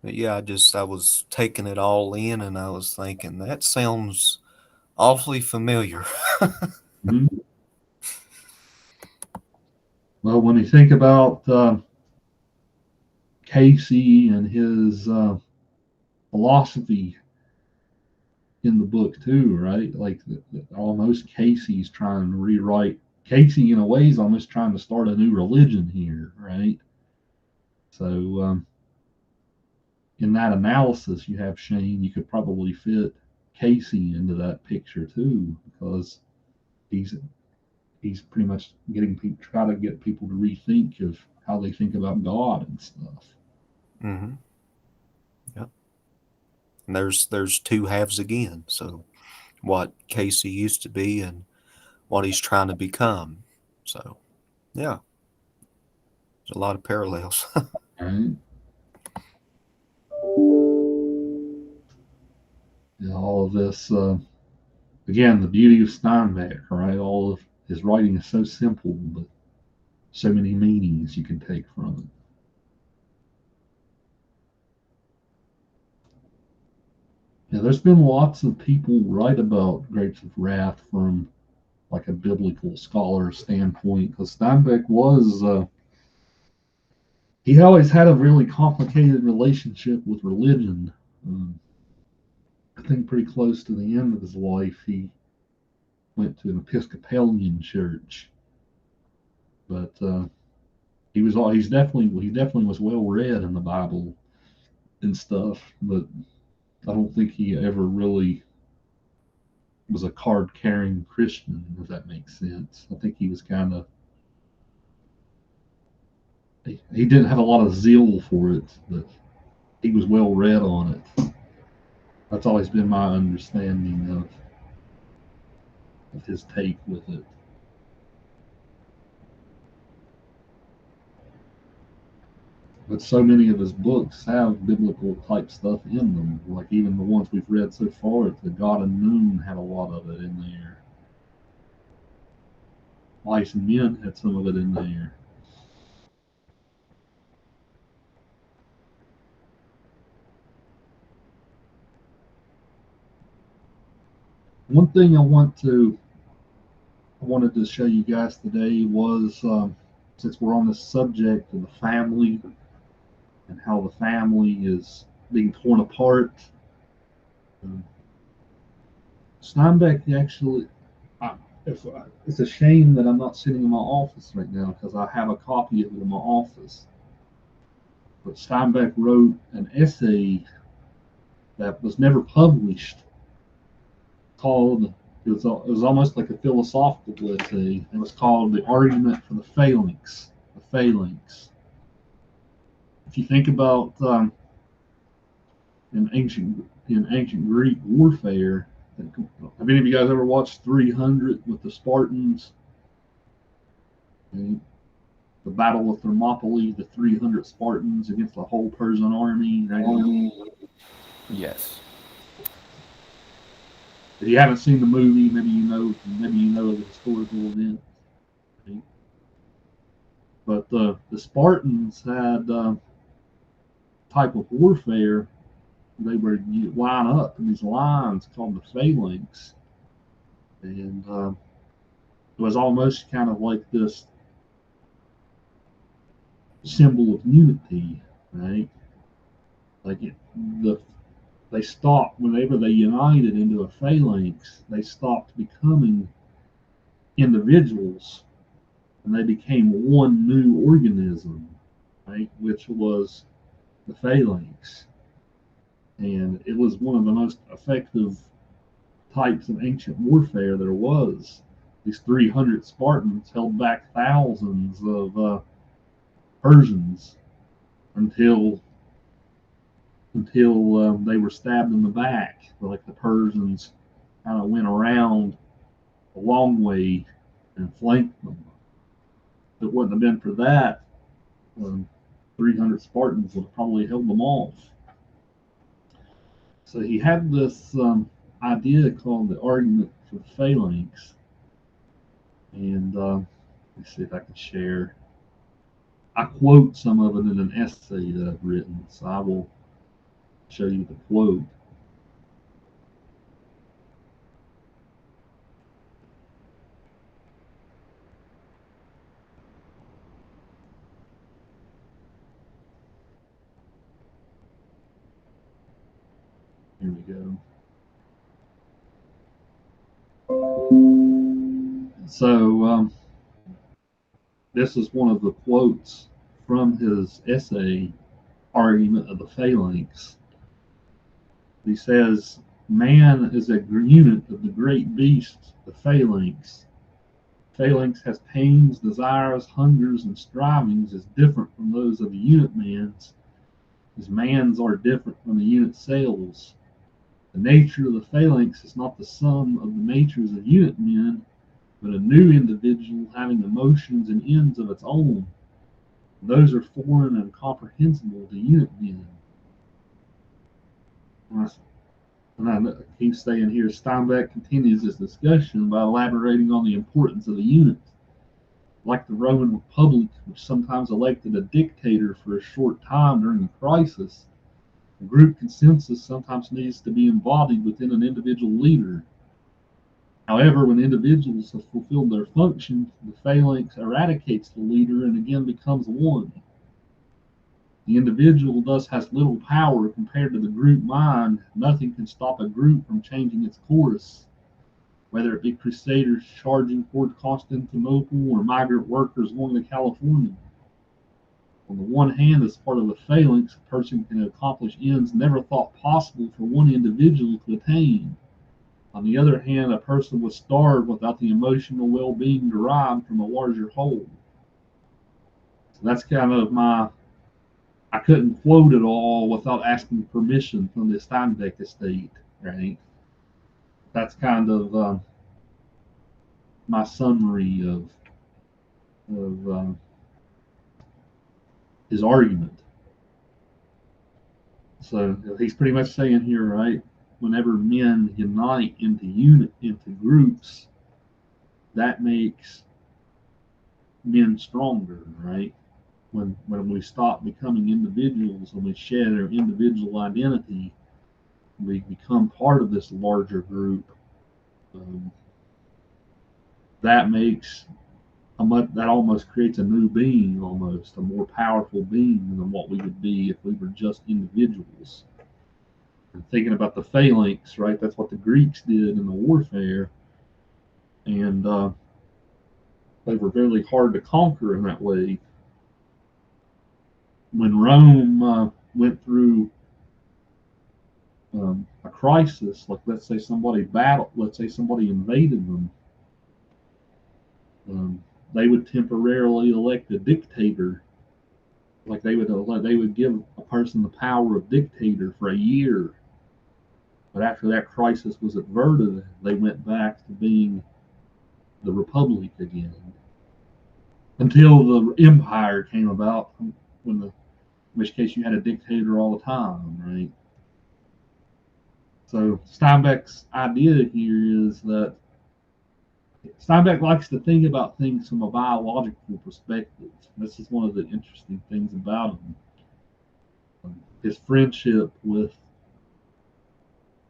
S4: But yeah, I was taking it all in, and I was thinking that sounds awfully familiar.
S1: Mm-hmm. Well, when you think about Casey and his philosophy in the book too, right? Like almost Casey's trying to rewrite. Casey, in a way, is almost trying to start a new religion here, right? So, in that analysis, you have Shane. You could probably fit Casey into that picture too, because he's he's pretty much getting people try to get people to rethink of how they think about God and stuff.
S4: Mm-hmm. Yep. And there's two halves again. So what Casey used to be and what he's trying to become. So, yeah, there's a lot of parallels.
S1: Right? Yeah, all of this, again, the beauty of Steinbeck, right? All of his writing is so simple, but so many meanings you can take from it. Yeah, there's been lots of people write about Grapes of Wrath from like a biblical scholar standpoint, because Steinbeck was, he always had a really complicated relationship with religion. Um, I think pretty close to the end of his life, he went to an Episcopalian church, but he definitely was well read in the Bible and stuff, but I don't think he ever really was a card carrying Christian, if that makes sense. I think he was kind of, he didn't have a lot of zeal for it, but he was well read on it. That's always been my understanding of his take with it. But so many of his books have biblical type stuff in them. Like even the ones we've read so far, the God and Moon had a lot of it in there. Life and Men had some of it in there. One thing I wanted to show you guys today was, since we're on the subject of the family and how the family is being torn apart, Steinbeck actually, it's a shame that I'm not sitting in my office right now because I have a copy of it in my office. But Steinbeck wrote an essay that was never published called, it was almost like a philosophical essay. It was called The Argument for the Phalanx. The Phalanx. If you think about in ancient Greek warfare, have any of you guys ever watched 300 with the Spartans? Okay. The Battle of Thermopylae, the 300 Spartans against the whole Persian army. Right?
S5: Yes.
S1: If you haven't seen the movie, maybe you know the historical event. Okay. But the Spartans had type of warfare. They would line up in these lines called the phalanx, and it was almost kind of like this symbol of unity, right? Like they stopped whenever they united into a phalanx. They stopped becoming individuals, and they became one new organism, right? Which was the phalanx, and it was one of the most effective types of ancient warfare there was. These 300 Spartans held back thousands of Persians until they were stabbed in the back. Like the Persians kind of went around a long way and flanked them. If it wouldn't have been for that, 300 Spartans would have probably held them off. So he had this idea called the argument for the phalanx. And let's see if I can share. I quote some of it in an essay that I've written, so I will show you the quote. Here we go. So this is one of the quotes from his essay, Argument of the Phalanx. He says, "Man is a unit of the great beast, the phalanx. Phalanx has pains, desires, hungers, and strivings is different from those of the unit man's. His man's are different from the unit cells. The nature of the phalanx is not the sum of the natures of unit men, but a new individual having emotions and ends of its own. Those are foreign and incomprehensible to unit men. And I keep staying here. Steinbeck continues this discussion by elaborating on the importance of the unit. Like the Roman Republic, which sometimes elected a dictator for a short time during a crisis, the group consensus sometimes needs to be embodied within an individual leader. However, when individuals have fulfilled their function, the phalanx eradicates the leader and again becomes one. The individual thus has little power compared to the group mind. Nothing can stop a group from changing its course, whether it be crusaders charging toward Constantinople or migrant workers going to California. On the one hand, as part of a phalanx, a person can accomplish ends never thought possible for one individual to attain. On the other hand, a person would starve without the emotional well-being derived from a larger whole. So that's kind of I couldn't quote it all without asking permission from the Steinbeck estate, right? That's kind of my summary of his argument. So he's pretty much saying here, right? Whenever men unite into groups, that makes men stronger, right? When we stop becoming individuals and we shed our individual identity, we become part of this larger group. That makes that almost creates a new being, almost a more powerful being than what we would be if we were just individuals. And thinking about the phalanx, right? That's what the Greeks did in the warfare, and they were really hard to conquer in that way. When Rome went through a crisis, like let's say somebody invaded them, they would temporarily elect a dictator. Like they would give a person the power of dictator for a year. But after that crisis was averted, they went back to being the republic again. Until the empire came about, in which case you had a dictator all the time, right? So Steinbeck's idea here is that Steinbeck likes to think about things from a biological perspective. This is one of the interesting things about him. His friendship with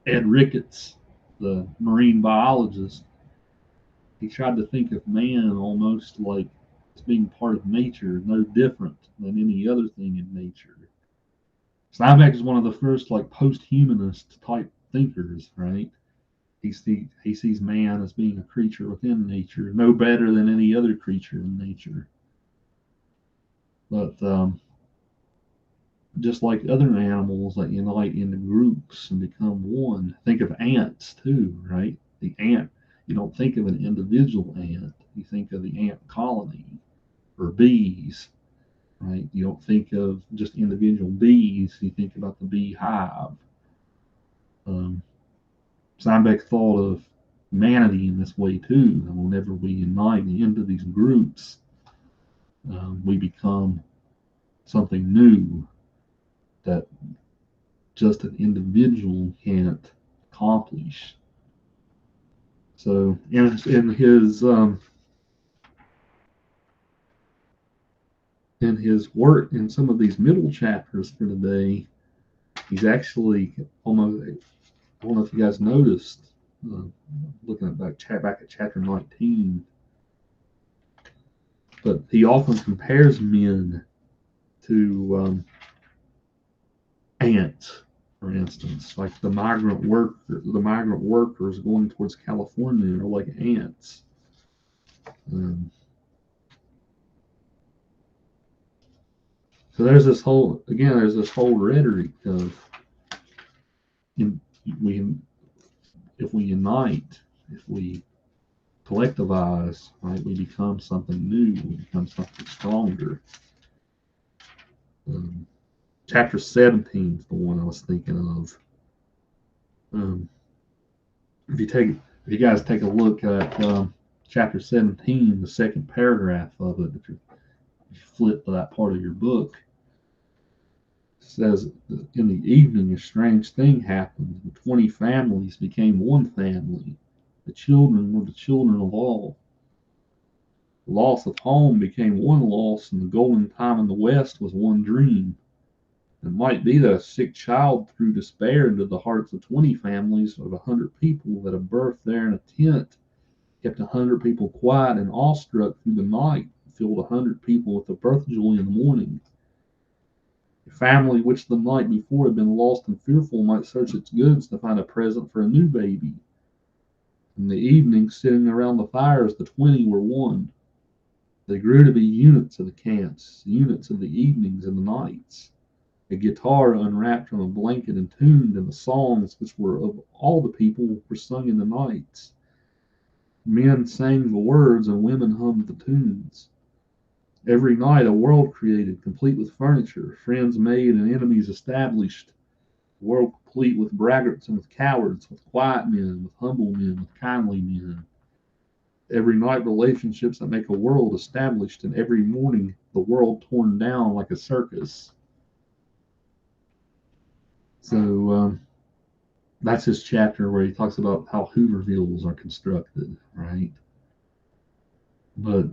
S1: Ed Ricketts, the marine biologist, he tried to think of man almost like as being part of nature, no different than any other thing in nature. Steinbeck is one of the first like post-humanist type thinkers, right? He sees man as being a creature within nature, no better than any other creature in nature. But just like other animals that unite into groups and become one, think of ants too, right? The ant, you don't think of an individual ant, you think of the ant colony, or bees, right? You don't think of just individual bees, you think about the beehive. Steinbeck thought of humanity in this way too. And whenever we unite into these groups, we become something new that just an individual can't accomplish. So in his work in some of these middle chapters for today, he's actually almost, I don't know if you guys noticed, looking back at chapter 19, but he often compares men to ants, for instance, like the migrant workers going towards California are like ants. So there's this whole rhetoric of if we unite, if we collectivize, right, we become something new, we become something stronger. Chapter 17 is the one I was thinking of. If you guys take a look at chapter 17, the second paragraph of it, if you flip to that part of your book, it says, in the evening, a strange thing happened. The 20 families became one family. The children were the children of all. The loss of home became one loss, and the golden time in the West was one dream. It might be that a sick child threw despair into the hearts of 20 families of 100 people, that a birth there in a tent kept 100 people quiet and awestruck through the night, and filled 100 people with the birth joy in the morning. A family which the night before had been lost and fearful might search its goods to find a present for a new baby. In the evening, sitting around the fires, the 20 were one. They grew to be units of the camps, units of the evenings and the nights. A guitar unwrapped from a blanket and tuned, and the songs which were of all the people were sung in the nights. Men sang the words and women hummed the tunes. Every night a world created, complete with furniture, friends made and enemies established, a world complete with braggarts and with cowards, with quiet men, with humble men, with kindly men. Every night relationships that make a world established, and every morning the world torn down like a circus. So that's his chapter where he talks about how Hoovervilles are constructed, right? But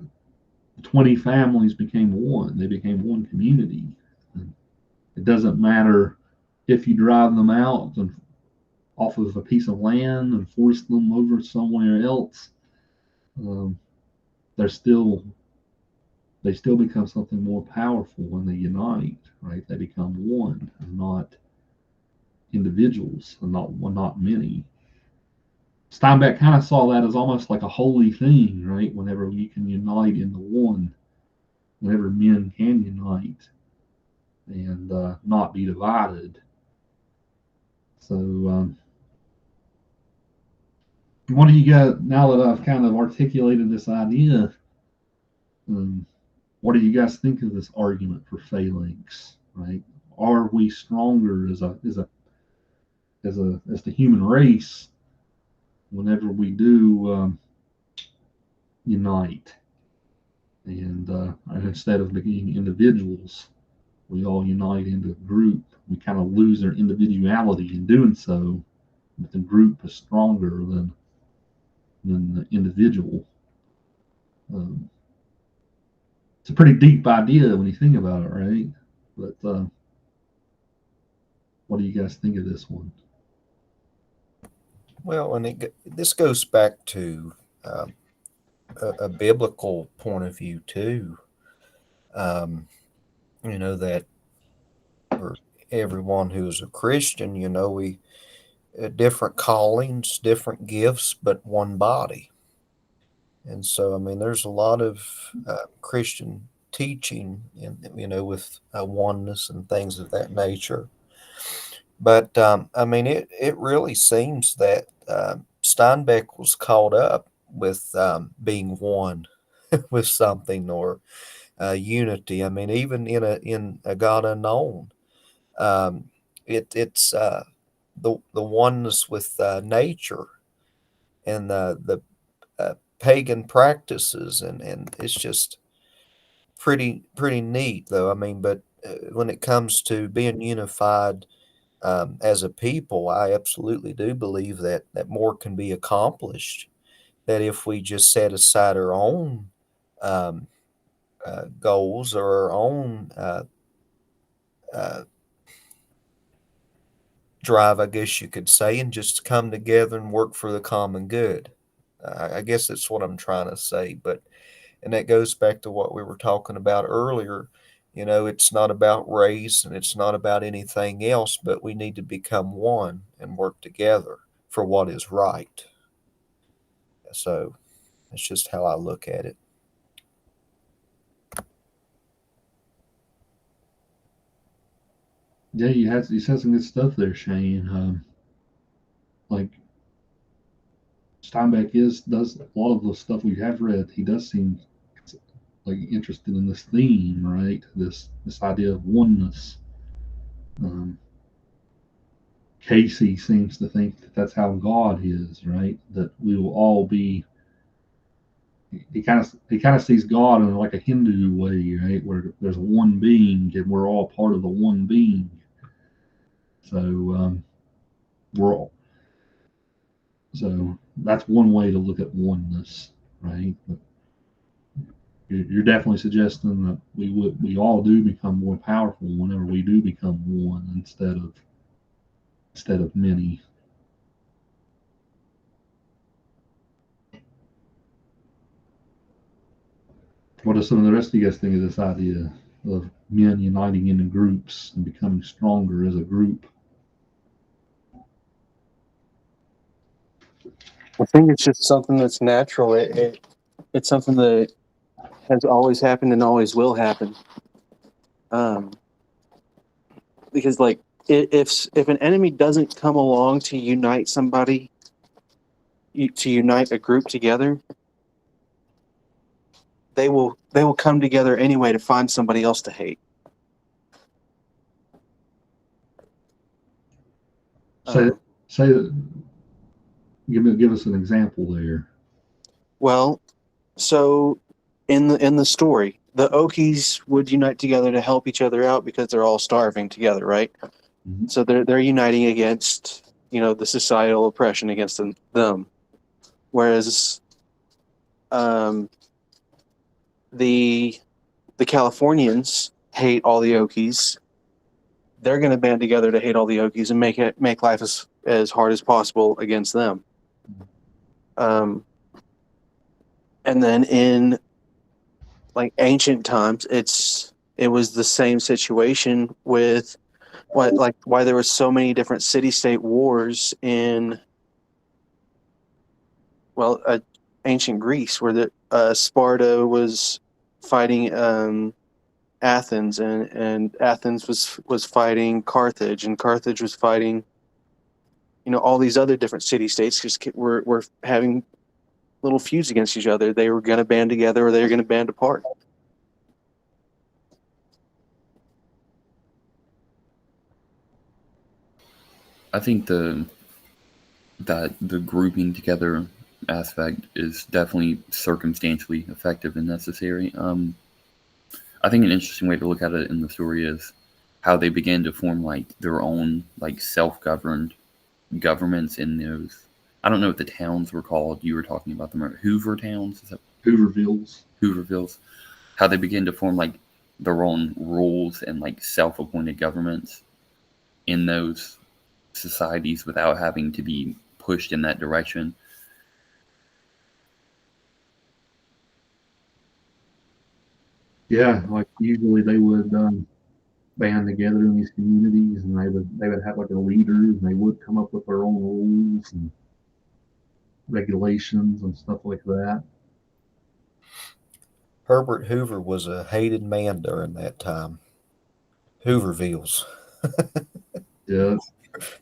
S1: 20 families became one. They became one community. And it doesn't matter if you drive them out and off of a piece of land and force them over somewhere else. Um, they're still they still become something more powerful when they unite, right? They become one, and not individuals, and not many. Steinbeck kind of saw that as almost like a holy thing, right? Whenever you can unite into one, whenever men can unite and not be divided. So, what do you got now that I've kind of articulated this idea? What do you guys think of this argument for phalanx? Right? Are we stronger as the human race whenever we do unite, and instead of being individuals, we all unite into a group. We kind of lose our individuality in doing so, but the group is stronger than the individual. Um, it's a pretty deep idea when you think about it, right? But what do you guys think of this one?
S4: Well, and this goes back to a biblical point of view too. That for everyone who is a Christian, we different callings, different gifts, but one body. And so, I mean, there's a lot of Christian teaching, with oneness and things of that nature. But I mean, it really seems that Steinbeck was caught up with being one with something, or unity. I mean, even in a God unknown, it's the oneness with nature and the pagan practices, and it's just pretty neat, though. I mean, but when it comes to being unified as a people, I absolutely do believe that more can be accomplished. That if we just set aside our own um, goals, or our own uh, drive, I guess you could say, and just come together and work for the common good. I guess that's what I'm trying to say. But and that goes back to what we were talking about earlier. It's not about race, and it's not about anything else, but we need to become one and work together for what is right. So that's just how I look at it.
S1: Yeah, you said some good stuff there, Shane. Like Steinbeck does a lot of the stuff we have read. He does seem like interested in this theme, right? This idea of oneness. Um, Casey seems to think that that's how God is, right? That we will all be. He kind of sees God in like a Hindu way, right? Where there's one being and we're all part of the one being. So we're all. So that's one way to look at oneness, right? But you're definitely suggesting that we all do become more powerful whenever we do become one instead of many. What do some of the rest of you guys think of this idea of men uniting into groups and becoming stronger as a group?
S6: I think it's just something that's natural. It's something that has always happened and always will happen. Because like if an enemy doesn't come along to unite somebody, to unite a group together, they will come together anyway to find somebody else to hate.
S1: Say give us an example there.
S6: Well, so in the story, the Okies would unite together to help each other out because they're all starving together, right?
S1: Mhm.
S6: So they're uniting against the societal oppression against them, whereas the Californians hate all the Okies. They're going to band together to hate all the Okies and make life as hard as possible against them. And then in like ancient times, it was the same situation with why there were so many different city-state wars in ancient Greece, where Sparta was fighting Athens, and Athens was fighting Carthage, and Carthage was fighting all these other different city-states. Just were having little feuds against each other. They were going to band together or they were going to band apart.
S5: I think that the grouping together aspect is definitely circumstantially effective and necessary. I think an interesting way to look at it in the story is how they began to form like their own like self-governed governments in those. I don't know what the towns were called. You were talking about them. Hoover towns? Is that
S1: Hoovervilles.
S5: Hoovervilles? How they began to form like their own rules and like self-appointed governments in those societies without having to be pushed in that direction.
S1: Yeah, like usually they would band together in these communities, and they would have like a leader, and they would come up with their own rules and regulations and stuff like that.
S4: Herbert Hoover was a hated man during that time. Hoovervilles.
S1: Yeah,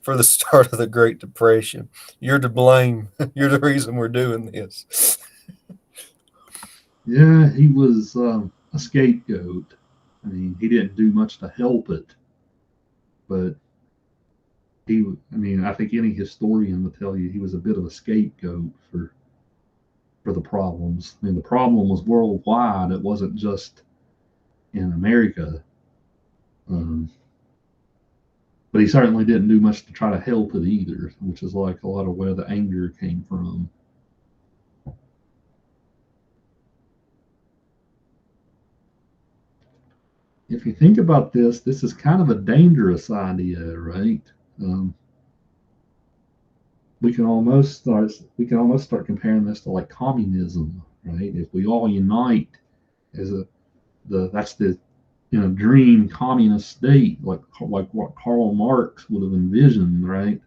S4: For the start of the Great Depression. You're to blame. You're the reason we're doing this.
S1: yeah, he was a scapegoat. I mean, he didn't do much to help it, but I think any historian would tell you he was a bit of a scapegoat for the problems. I mean, the problem was worldwide. It wasn't just in America. Um, but he certainly didn't do much to try to help it either, which is like a lot of where the anger came from. If you think about this is kind of a dangerous idea, right? Um, we can almost start comparing this to like communism, right? If we all unite as that's the dream communist state, like what Karl Marx would have envisioned, right?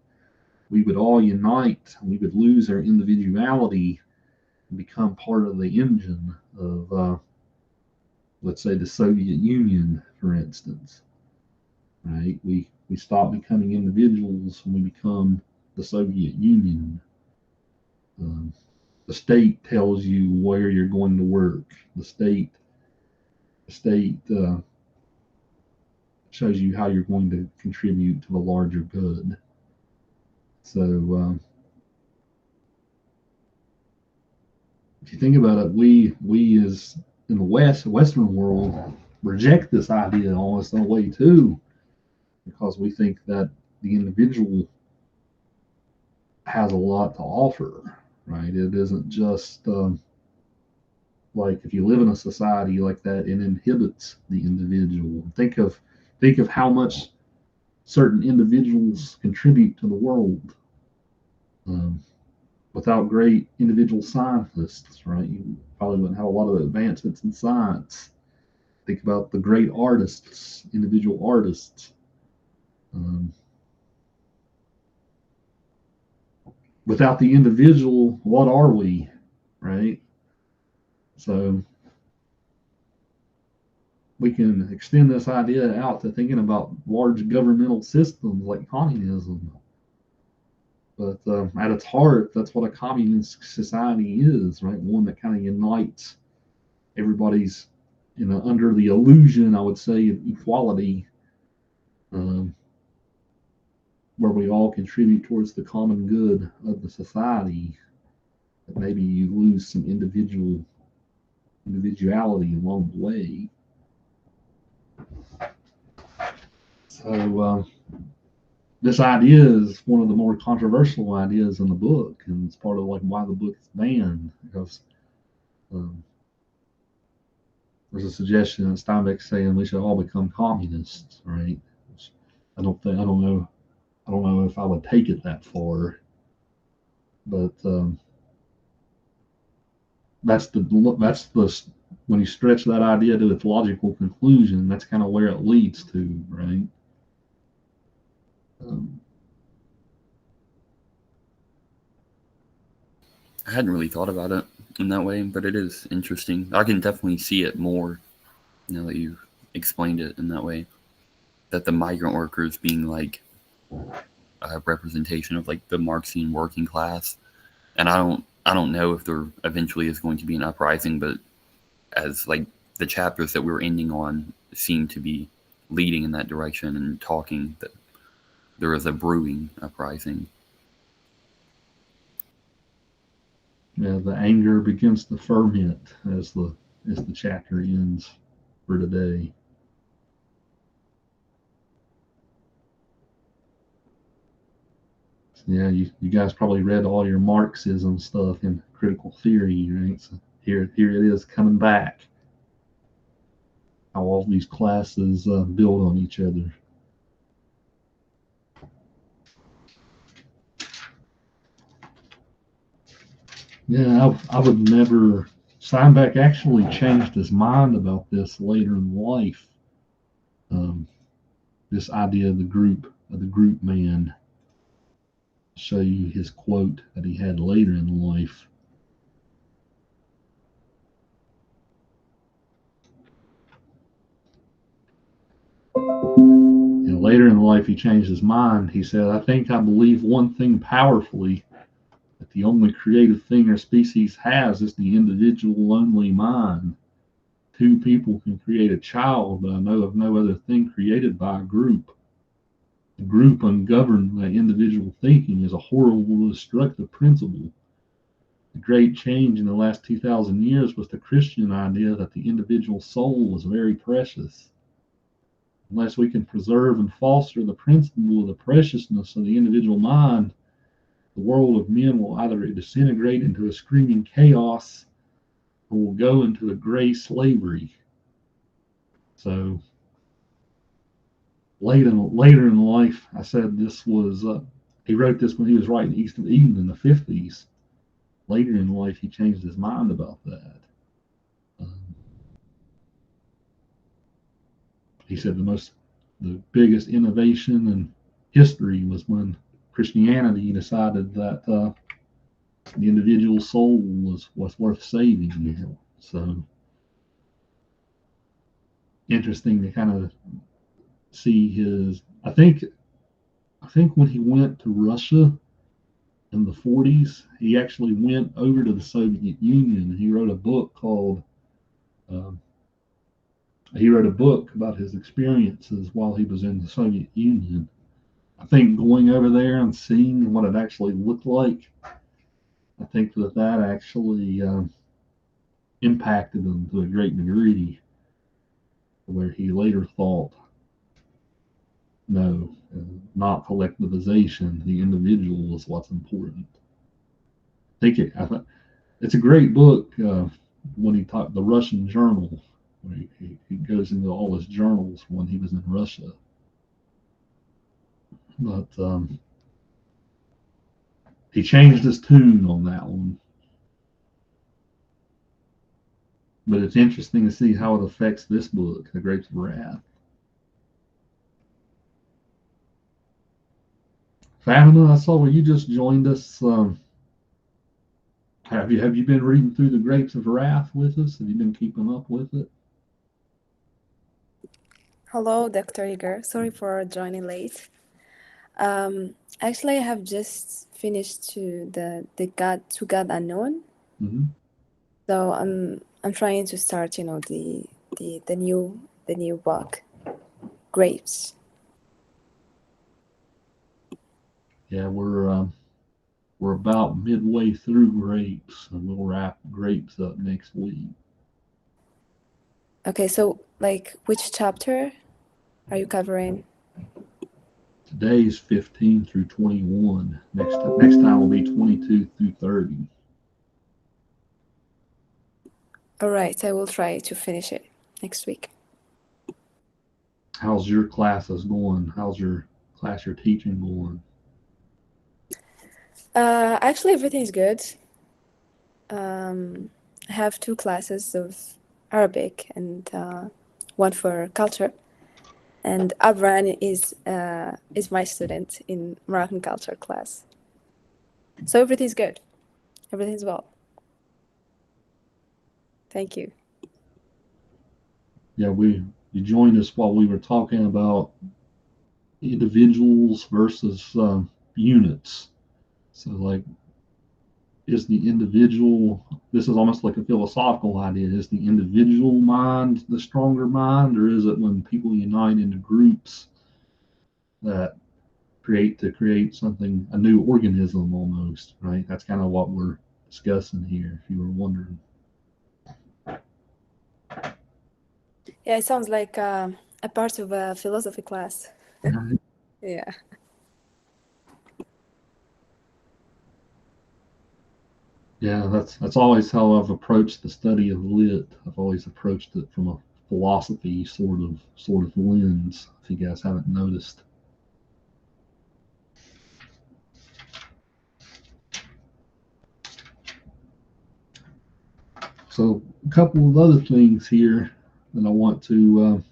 S1: We would all unite, and we would lose our individuality and become part of the engine of, let's say, the Soviet Union, for instance, right? We stop becoming individuals and we become the Soviet Union. Um, the state tells you where you're going to work. The state shows you how you're going to contribute to the larger good. So if you think about it, we as in the Western world, reject this idea almost in a way too, because we think that the individual has a lot to offer, right? It isn't just like if you live in a society like that, it inhibits the individual. Think of how much certain individuals contribute to the world. Without great individual scientists, right, you probably wouldn't have a lot of advancements in science. Think about the great artists, individual artists. Without the individual, what are we, right? So we can extend this idea out to thinking about large governmental systems like communism. But at its heart, that's what a communist society is, right? One that kind of unites everybody's, under the illusion, I would say, of equality, where we all contribute towards the common good of the society. But maybe you lose some individuality along the way. So this idea is one of the more controversial ideas in the book, and it's part of like why the book is banned, because there's a suggestion that Steinbeck's saying we should all become communists, right? Which I don't know if I would take it that far, but that's the when you stretch that idea to its logical conclusion, that's kind of where it leads to, right?
S5: I hadn't really thought about it in that way, but it is interesting. I can definitely see it more now that you've explained it in that way. That the migrant workers being like a representation of like the Marxian working class, and I don't know if there eventually is going to be an uprising, but as like the chapters that we were ending on seem to be leading in that direction and talking that there is a brewing uprising.
S1: Yeah, the anger begins to ferment as the chapter ends for today. Yeah, you guys probably read all your Marxism stuff in critical theory, right? So here it is coming back. How all these classes build on each other. Yeah, I would never. Steinbeck actually changed his mind about this later in life. This idea of the group man. I'll show you his quote that he had later in life. And later in life, he changed his mind. He said, "I think I believe one thing powerfully, that the only creative thing our species has is the individual only mind. Two people can create a child, but I know of no other thing created by a group. The group ungoverned by individual thinking is a horrible, destructive principle. The great change in the last 2,000 years was the Christian idea that the individual soul was very precious. Unless we can preserve and foster the principle of the preciousness of the individual mind, the world of men will either disintegrate into a screaming chaos or will go into a gray slavery." So later in life, I said this was, he wrote this when he was writing East of Eden in the 50s. Later in life, he changed his mind about that. He said the biggest innovation in history was when Christianity decided that the individual soul was worth saving. So interesting to kind of see his. I think when he went to Russia in the 40s, he actually went over to the Soviet Union. He wrote a book called. He wrote a book about his experiences while he was in the Soviet Union. I think going over there and seeing what it actually looked like, I think that actually impacted him to a great degree, where he later thought, no, not collectivization. The individual is what's important. It's a great book. When he taught the Russian journal, where he goes into all his journals when he was in Russia. But he changed his tune on that one. But it's interesting to see how it affects this book, The Grapes of Wrath. Fatima, I saw where you just joined us. Have you been reading through The Grapes of Wrath with us? Have you been keeping up with it?
S7: Hello, Dr. Igor. Sorry for joining late. Actually, I have just finished the God to God Unknown.
S1: Mm-hmm.
S7: So I'm trying to start, the new book, Grapes.
S1: Yeah, we're about midway through Grapes, and we'll wrap Grapes up next week.
S7: Okay, so which chapter are you covering?
S1: Today's 15 through 21. Next time will be 22 through 30.
S7: All right, I will try to finish it next week.
S1: How's your classes going? How's your class you're teaching going?
S7: Actually, everything's good. I have 2 classes of Arabic and one for culture. And Abran is my student in Moroccan culture class. So everything's good. Everything's well. Thank you.
S1: Yeah, you joined us while we were talking about individuals versus units. So, is the individual, this is almost like a philosophical idea, is the individual mind the stronger mind, or is it when people unite into groups that create something, a new organism almost, right? That's kind of what we're discussing here, if you were wondering.
S7: Yeah, it sounds like a part of a philosophy class. Yeah.
S1: Yeah, that's always how I've approached the study of lit. I've always approached it from a philosophy sort of lens, if you guys haven't noticed. So a couple of other things here that I want to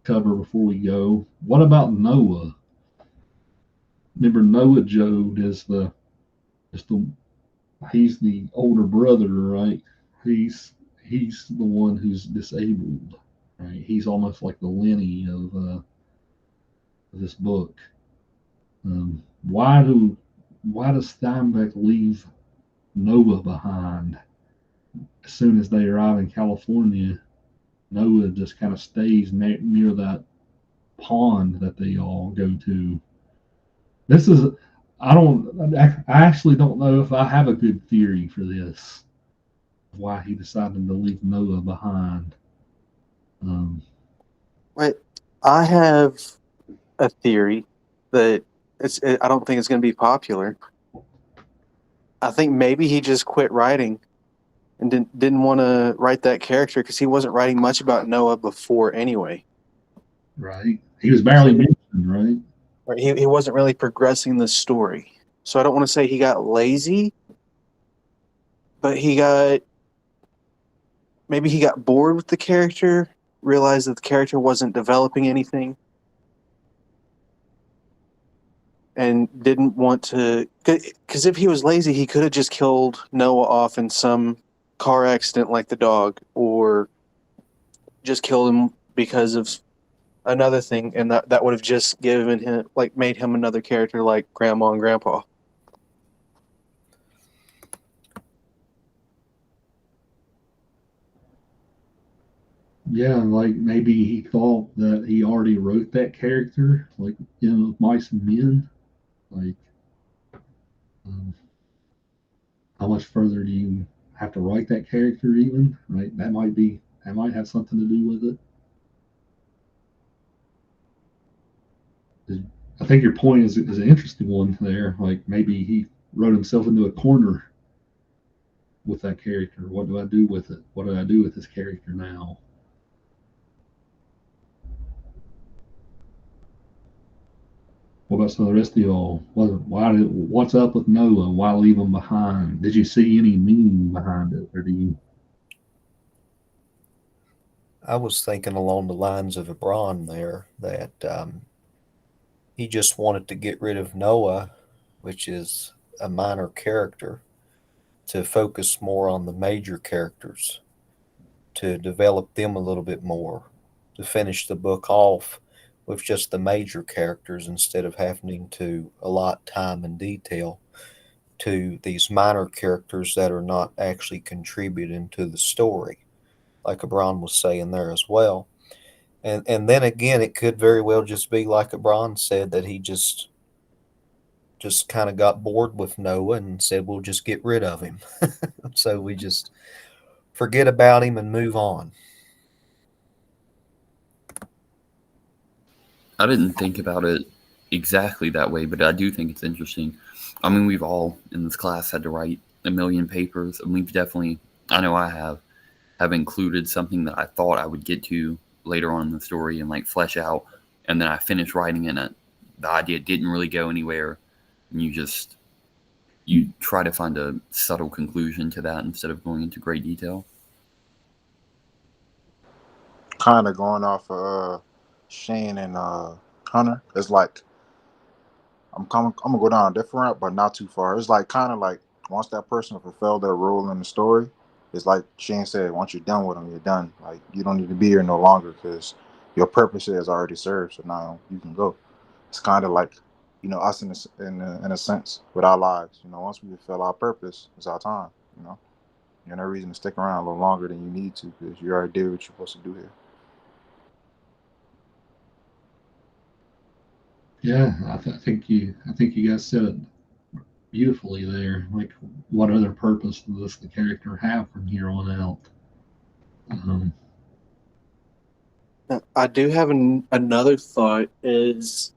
S1: cover before we go. What about Noah? Remember, Noah Jode is the he's the older brother, right? He's the one who's disabled, right? He's almost like the Lenny of this book. Why does Steinbeck leave Noah behind? As soon as they arrive in California, Noah just kind of stays near that pond that they all go to. This is I actually don't know if I have a good theory for this. Why he decided to leave Noah behind.
S6: Right. I have a theory that I don't think it's going to be popular. I think maybe he just quit writing and didn't want to write that character because he wasn't writing much about Noah before anyway.
S1: Right. He was barely mentioned, right?
S6: Right. He wasn't really progressing the story. So I don't want to say he got lazy, but maybe he got bored with the character, realized that the character wasn't developing anything, and didn't want to. Because if he was lazy, he could have just killed Noah off in some car accident like the dog, or just killed him because of another thing, and that would have just given him, made him another character like Grandma and Grandpa.
S1: Yeah, like maybe he thought that he already wrote that character, like Mice and Men. Like, um, how much further do you have to write that character even? Right? That might have something to do with it. I think your point is an interesting one there. Like maybe he wrote himself into a corner with that character. What do I do with it? What do I do with this character now? What about some of the rest of y'all? What's up with Noah? Why leave him behind? Did you see any meaning behind it, or do you?
S4: I was thinking along the lines of Abron there that he just wanted to get rid of Noah, which is a minor character, to focus more on the major characters, to develop them a little bit more, to finish the book off with just the major characters instead of having to allot time and detail to these minor characters that are not actually contributing to the story, like Abron was saying there as well. And then again, it could very well just be like Abron said, that he just kind of got bored with Noah and said, we'll just get rid of him. So we just forget about him and move on.
S5: I didn't think about it exactly that way, but I do think it's interesting. I mean, we've all in this class had to write a million papers, and we've definitely, I know I have included something that I thought I would get to later on in the story and like flesh out, and then I finished writing it, and the idea didn't really go anywhere, and you try to find a subtle conclusion to that instead of going into great detail.
S2: Kind of going off of Shane and Hunter. It's like I'm gonna go down a different route, but not too far. It's like kind of like once that person fulfilled their role in the story, it's like Shane said. Once you're done with them, you're done. Like you don't need to be here no longer because your purpose is already served. So now you can go. It's kind of like us in a sense with our lives. Once we fulfill our purpose, it's our time. You have no reason to stick around a little longer than you need to because you already did what you're supposed to do here.
S1: Yeah, I think you guys said it beautifully there. Like, what other purpose does the character have from here on out?
S6: I do have another thought is,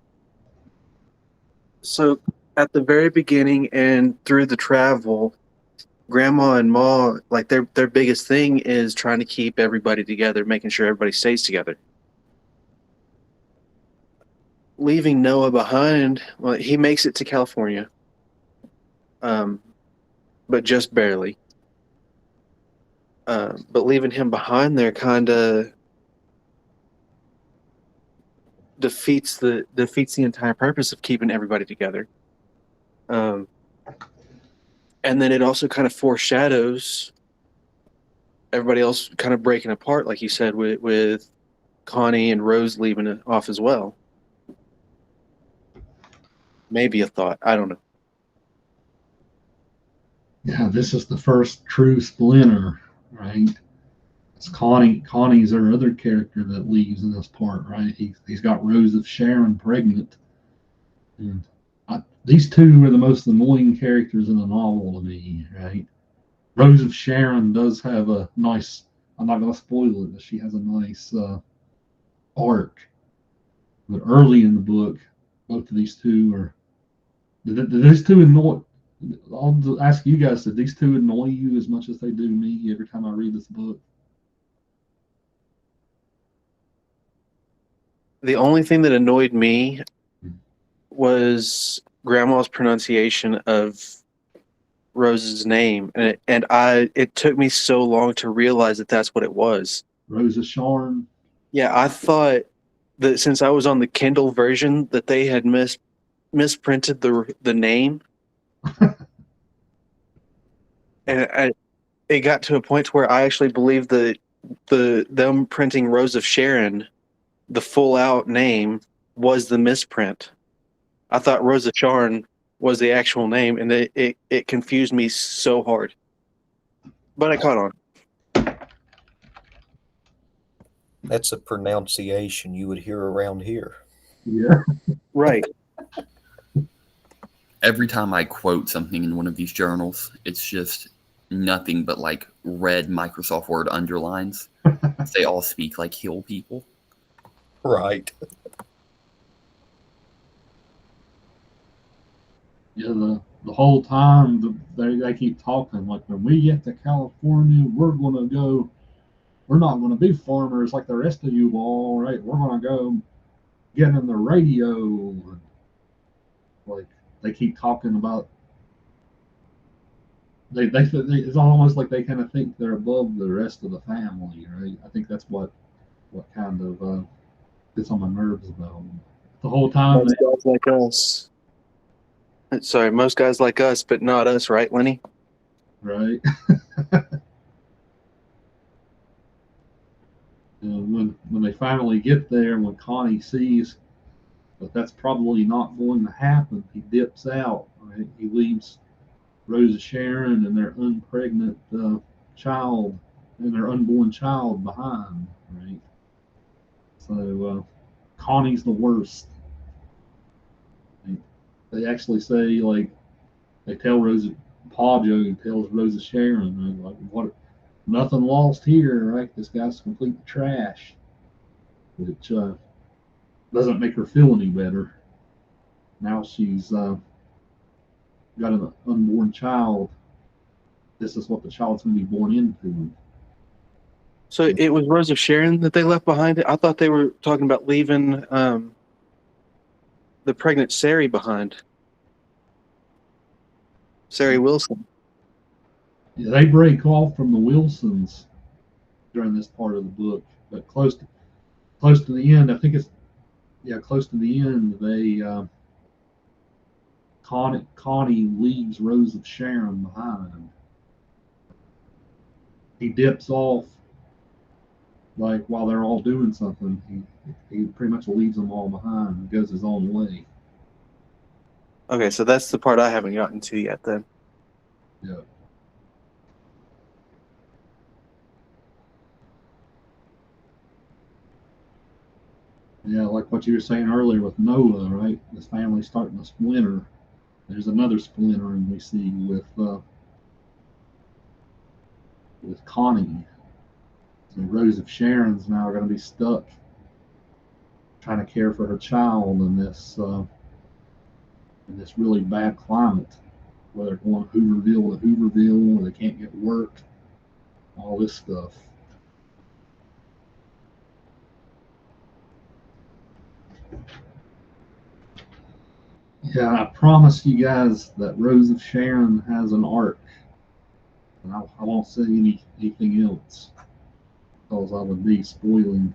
S6: so at the very beginning and through the travel, Grandma and Ma, like their biggest thing is trying to keep everybody together, making sure everybody stays together. Leaving Noah behind, well, he makes it to California, but just barely. But leaving him behind there kind of defeats the entire purpose of keeping everybody together. And then it also kind of foreshadows everybody else kind of breaking apart, like you said, with Connie and Rose leaving it off as well. Maybe a thought. I don't know.
S1: Yeah, this is the first true splinter, right? It's Connie's our other character that leaves in this part, right? He's got Rose of Sharon pregnant, and these two are the most annoying characters in the novel to me, right? Rose of Sharon does have a nice. I'm not going to spoil it, but she has a nice arc. But early in the book, both of these two are. Did these two annoy? I'll ask you guys: did these two annoy you as much as they do me every time I read this book?
S6: The only thing that annoyed me was Grandma's pronunciation of Rose's name, and it took me so long to realize that that's what it was.
S1: Rose of Sharon.
S6: Yeah, I thought that since I was on the Kindle version that they had misprinted the name, and it got to a point where I actually believed that them printing Rose of Sharon, the full out name, was the misprint. I thought Rose of Sharon was the actual name, and it confused me so hard. But I caught on.
S4: That's a pronunciation you would hear around here.
S1: Yeah.
S6: Right.
S5: Every time I quote something in one of these journals, it's just nothing but like red Microsoft Word underlines. They all speak like hill people.
S4: Right.
S1: Yeah, the whole time they keep talking like, when we get to California, we're gonna go. We're not gonna be farmers like the rest of you all, right? We're gonna go get in the radio. And, like, they keep talking about. It's almost like they kind of think they're above the rest of the family, right? I think that's what kind of gets on my nerves about them. The whole time,
S6: Most guys like us. Sorry, most guys like us, but not us, right, Lenny?
S1: right? And when they finally get there, when Connie sees that that's probably not going to happen, he dips out. Right? He leaves Rosa Sharon and their unpregnant child and their unborn child behind. Right? So Connie's the worst. They actually say, like, they tell Rosa, Paul Joe tells Rosa Sharon, like, what, nothing lost here, right? This guy's complete trash, which doesn't make her feel any better. Now she's got an unborn child. This is what the child's going to be born into.
S6: So it was Rose of Sharon that they left behind. I thought they were talking about leaving the pregnant Sari behind. Sari Wilson.
S1: Yeah, they break off from the Wilsons during this part of the book, but close to the end, I think it's close to the end. They Connie leaves Rose of Sharon behind. He dips off, like, while they're all doing something. He pretty much leaves them all behind and goes his own way.
S6: Okay, so that's the part I haven't gotten to yet then.
S1: Yeah. Yeah, like what you were saying earlier with Noah, right? This family's starting to splinter. There's another splintering we see with Connie. So Rose of Sharon's now going to be stuck trying to care for her child in this really bad climate, where they're going Hooverville to Hooverville, where they can't get work, all this stuff. Yeah, I promise you guys that Rose of Sharon has an arc, and I won't say anything else, because I would be spoiling.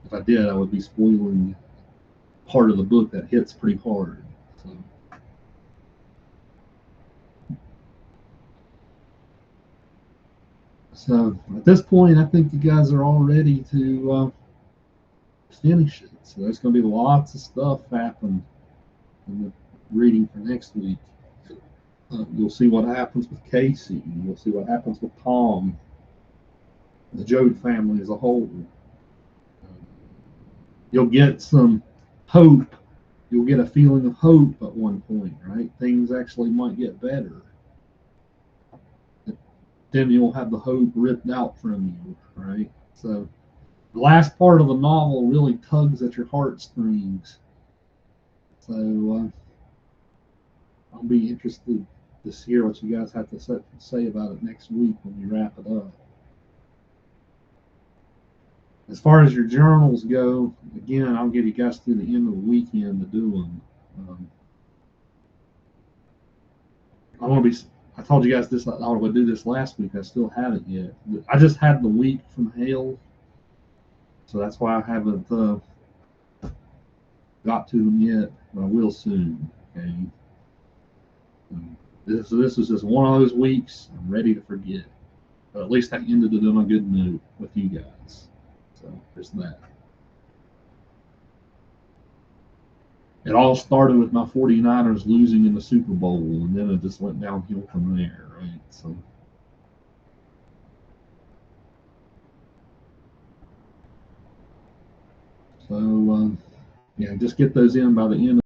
S1: If I did, I would be spoiling part of the book that hits pretty hard. So at this point, I think you guys are all ready to finish it. So there's going to be lots of stuff happen in the reading for next week. You'll see what happens with Casey. You'll see what happens with Tom, the Joad family as a whole. You'll get some hope. You'll get a feeling of hope at one point, right? Things actually might get better. Then you'll have the hope ripped out from you, right? So the last part of the novel really tugs at your heartstrings. So I'll be interested to hear what you guys have to say about it next week when we wrap it up. As far as your journals go, again, I'll give you guys through the end of the weekend to do them. I told you guys this. I would do this last week. I still haven't yet. I just had the week from hell, so that's why I haven't got to them yet. But I will soon. Okay. This is just one of those weeks I'm ready to forget. But at least I ended it on a good note with you guys. So there's that. It all started with my 49ers losing in the Super Bowl, and then it just went downhill from there, right? So So, yeah, just get those in by the end